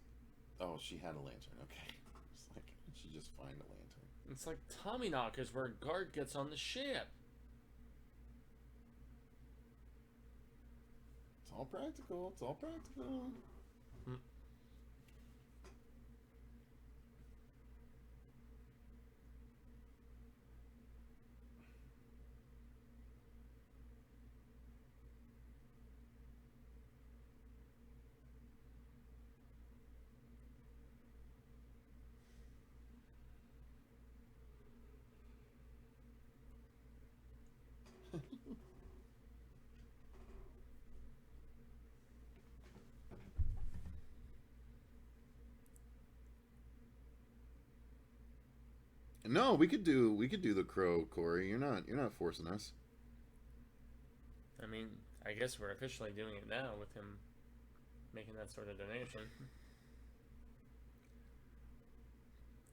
Oh, she had a lantern. Okay. It's like, she just find a lantern. It's like Tommyknockers where a guard gets on the ship. It's all practical. It's all practical. No, we could do the crow, Corey. You're not forcing us. I mean, I guess we're officially doing it now with him making that sort of donation.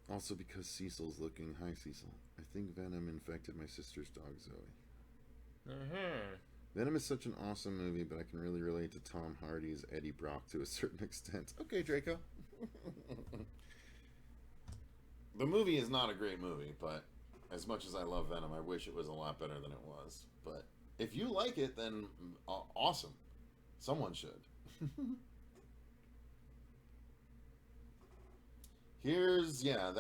Also because Cecil's looking... Hi, Cecil. I think Venom infected my sister's dog, Zoe. Venom is such an awesome movie, but I can really relate to Tom Hardy's Eddie Brock to a certain extent. Okay, Draco. The movie is not a great movie, but as much as I love Venom, I wish it was a lot better than it was. But if you like it, then awesome. Someone should. Here's, yeah,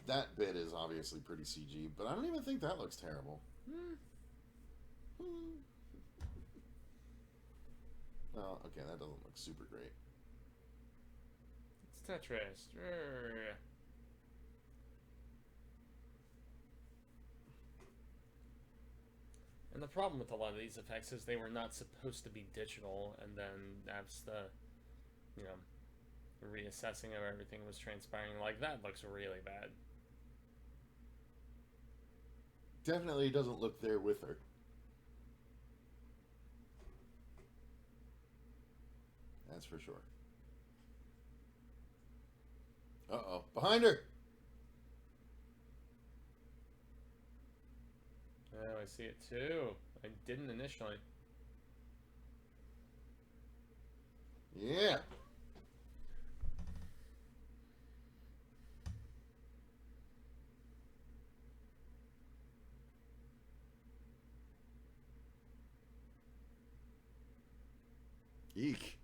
that bit is obviously pretty CG, but I don't even think that looks terrible. Well, okay, that doesn't look super great. It's Tetris. And the problem with a lot of these effects is they were not supposed to be digital, and then that's the, you know, the reassessing of everything was transpiring. Like, that looks really bad. Definitely doesn't look there with her. That's for sure. Uh-oh. Behind her! Oh, I see it too. I didn't initially. Yeah. Eek.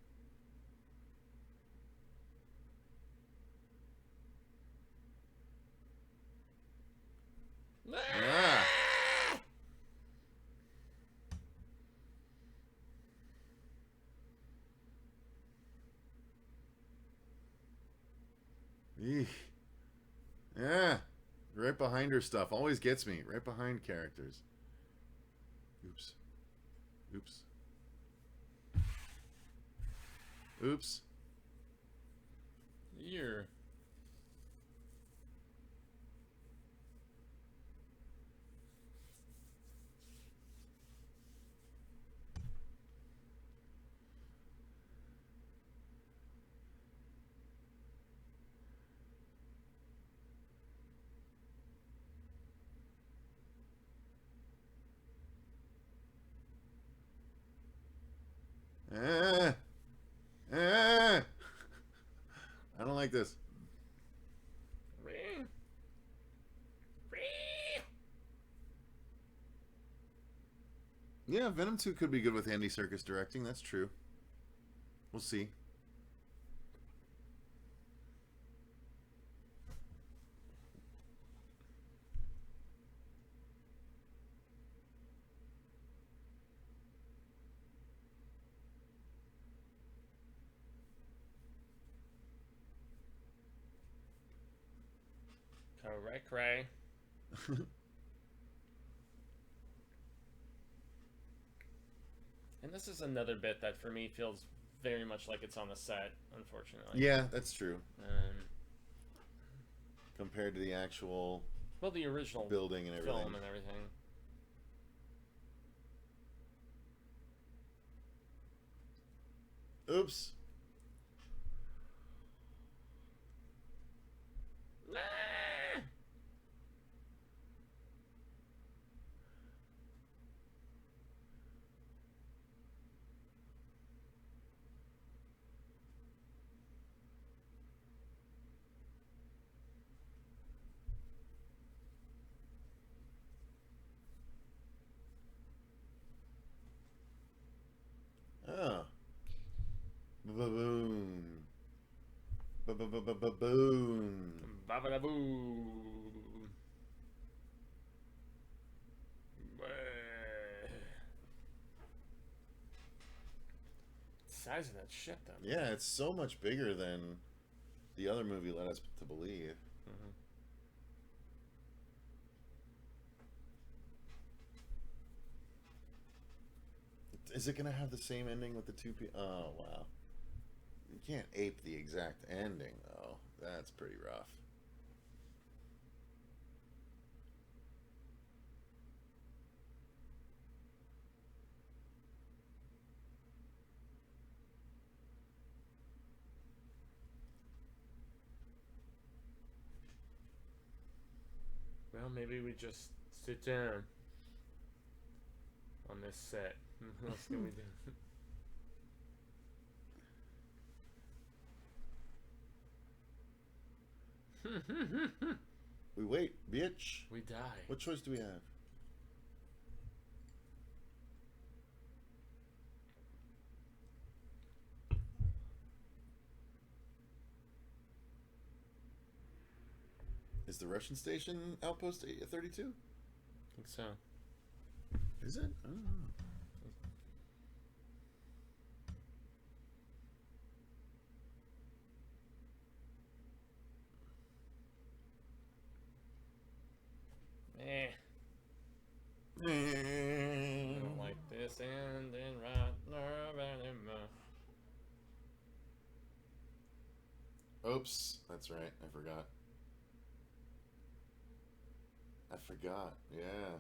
Ah. Eek. Yeah. Right behind her stuff. Always gets me. Right behind characters. Oops. Oops. Oops. Here. I don't like this. Yeah, Venom 2 could be good with Andy Serkis directing. That's true. We'll see. Correct, Ray. And this is another bit that for me feels very much like it's on the set, unfortunately. Yeah, that's true. Compared to the actual well, the original building and everything. film and everything. Oops. Boom. Ba-ba-da-boo. Size of that ship, though. Yeah, it's so much bigger than the other movie led us to believe. Is it going to have the same ending with the two people? Oh, wow. You can't ape the exact ending, though. That's pretty rough. Well, maybe we just sit down on this set. What else can we do? We wait, bitch. We die. What choice do we have? Is the Russian station outpost 32? I think so. Is it? I don't know. I don't like this ending right now anymore. Oops, that's right. I forgot. Yeah.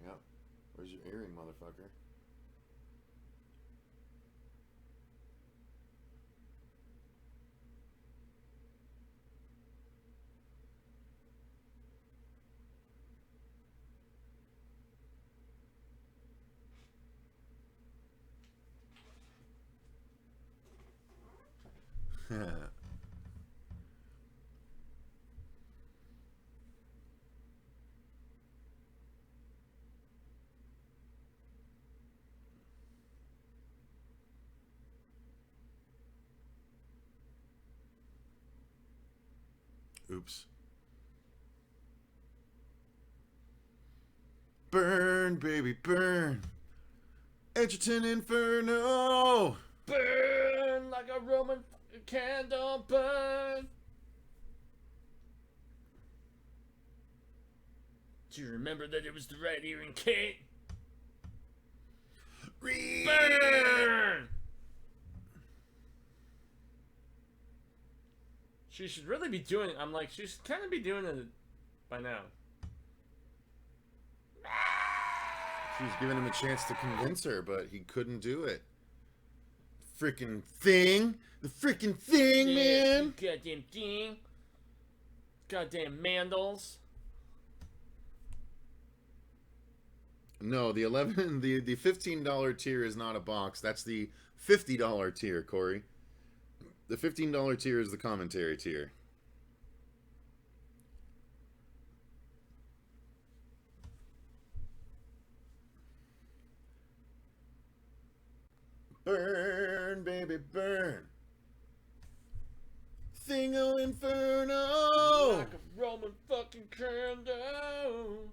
Yep. Where's your earring, motherfucker? Oops. Burn, baby, burn. Edgerton Inferno. Burn like a Roman candle burn. Do you remember that it was the right earring, Kate? Burn! She should really be doing. I'm like, she should kind of be doing it by now. She was giving him a chance to convince her, but he couldn't do it. Freaking thing! The freaking thing, man! Goddamn thing! Goddamn mandals! No, the the $15 tier is not a box. That's the $50 tier, Corey. The $15 tier is the commentary tier. Burn, baby, burn. Thingo Inferno! Like a Roman fucking candle.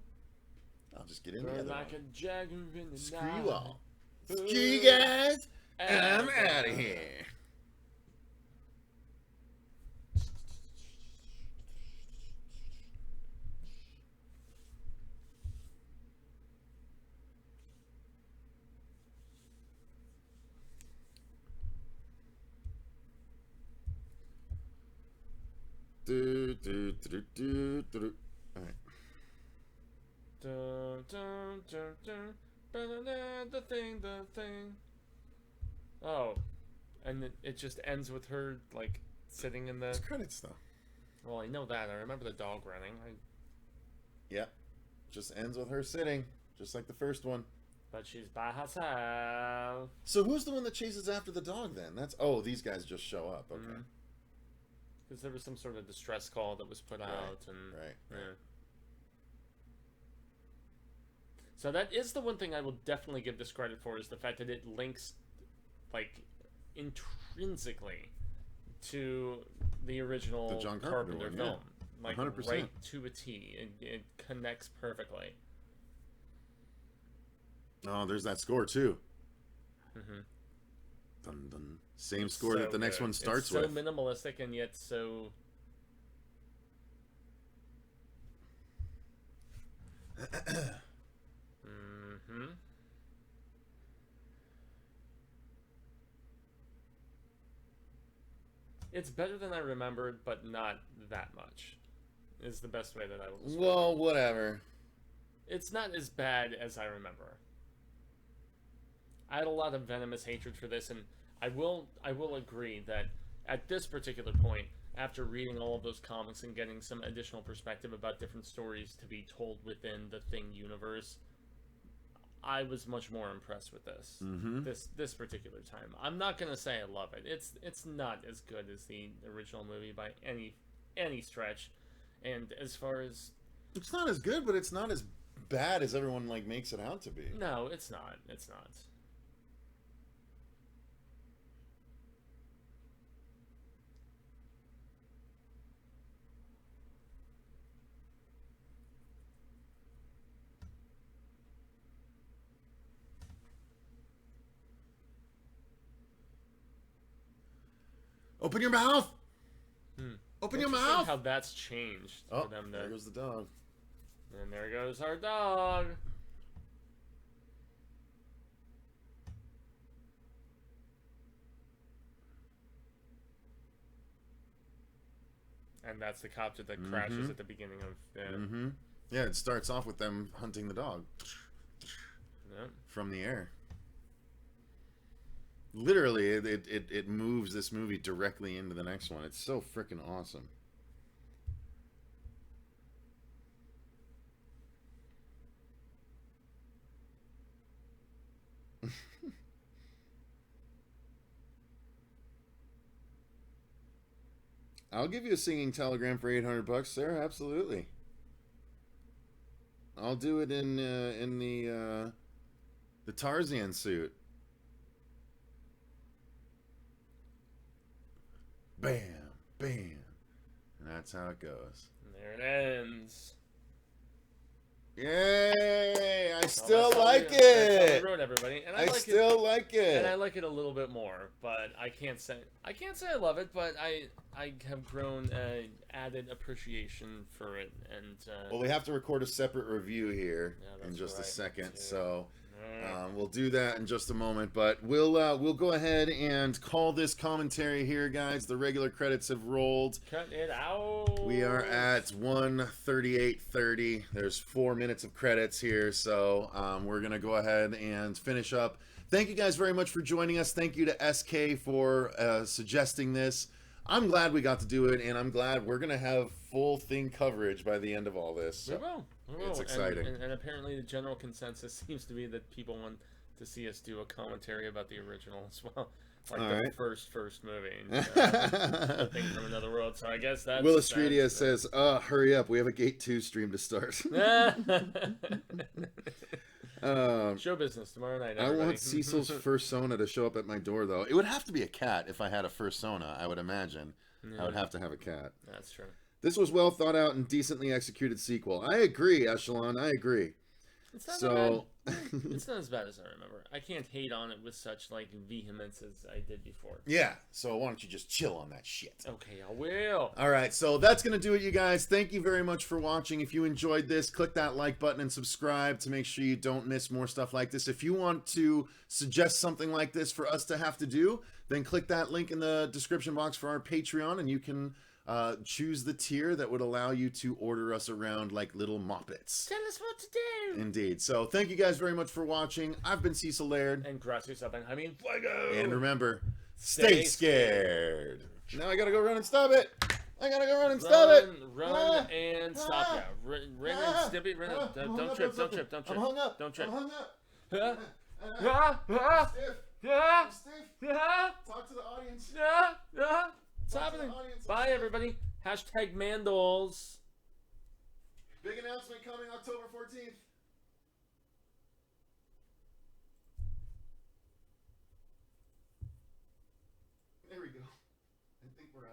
I'll just get in the Burn other like one. a jagger in the night. Screw you all. Screw you guys. I'm out of here. All right. Dun, dun, dun, dun. Ba-da-da, the thing. Oh, and it just ends with her like sitting in the. It's credits though. Well, I know that. I remember the dog running. Yep. Just ends with her sitting, just like the first one. But she's by herself. So who's the one that chases after the dog then? That's these guys just show up. Okay. Because there was some sort of distress call that was put out, and Right. yeah. So that is the one thing I will definitely give this credit for, is the fact that it links like intrinsically to the original The John Carpenter Carpenter one, film. Like 100%. right to a T. It connects perfectly. Oh, there's that score too. Mm-hmm. Dun, dun. Same score that the next good. one starts it's so with. minimalistic and yet so. Mm-hmm. It's better than I remembered, but not that much. Is the best way that I will describe Well, whatever. It's not as bad as I remember. I had a lot of venomous hatred for this, and I will agree that at this particular point, after reading all of those comics and getting some additional perspective about different stories to be told within the Thing universe, I was much more impressed with this. Mm-hmm. This particular time. I'm not gonna say I love it. It's not as good as the original movie by any stretch. And as far as It's not as good, but it's not as bad as everyone like makes it out to be. no, it's not. It's not. Open your mouth! Hmm. Open your Interesting mouth! how that's changed Oh, for them to. there goes the dog. And there goes our dog. And that's the copter that crashes at the beginning of the. Mm-hmm. Yeah, it starts off with them hunting the dog Yep. from the air. Literally, it moves this movie directly into the next one. It's so freaking awesome. I'll give you a singing telegram for $800, sir. Absolutely. I'll do it in the Tarzan suit. Bam, bam, and that's how it goes. And there it ends. Yay! I Well, still that's how like we- That's how it. we wrote everybody, and I I like still like it. And I it. like it a little bit more, but I can't say I love it, but I have grown added appreciation for it, and Well, we have to record a separate review here Yeah, in that's just a right, second, too. so uh, we'll do that in just a moment. But we'll go ahead and call this commentary here, guys. The regular credits have rolled. cut it out. We are at 1:38:30. There's 4 minutes of credits here, so we're gonna go ahead and finish up. Thank you guys very much for joining us. Thank you to SK for suggesting this. I'm glad we got to do it, and I'm glad we're gonna have full Thing coverage by the end of all this. We So. will. It's exciting. And apparently the general consensus seems to be that people want to see us do a commentary about the original as well. Like All the right. first movie. The Thing from Another World. So I guess that's... Will Estridia says, hurry up. We have a Gate 2 stream to start. Show business tomorrow night, I everybody. want Cecil's fursona to show up at my door, though. It would have to be a cat if I had a fursona, I would imagine. I would have to have a cat. That's true. This was well thought out and decently executed sequel. I agree, Echelon. I agree. It's not So, It's not as bad as I remember. I can't hate on it with such like vehemence as I did before. yeah. So why don't you just chill on that shit? Okay, I will. All right, so that's going to do it, you guys. Thank you very much for watching. If you enjoyed this, click that like button and subscribe to make sure you don't miss more stuff like this. If you want to suggest something like this for us to have to do, then click that link in the description box for our Patreon, and you can choose the tier that would allow you to order us around like little moppets. Tell us what to do. Indeed. So thank you guys very much for watching. I've been Cecil Laird. And gracias up and Jaime. Fuego. And remember, Stay stay scared. Now I gotta go run and stop it. I gotta go run and stop it. Run and stop. Yeah. Ring and snip it. Don't trip. Don't trip. Don't trip. I'm hung up. Don't trip. I'm hung up. Huh? Stiff. Yeah. I'm stiff. Yeah. Talk to the audience. Yeah. Yeah. What's Talk to the happening? audience. Bye, everybody. Hashtag Mandals. Big announcement coming October 14th. We're up.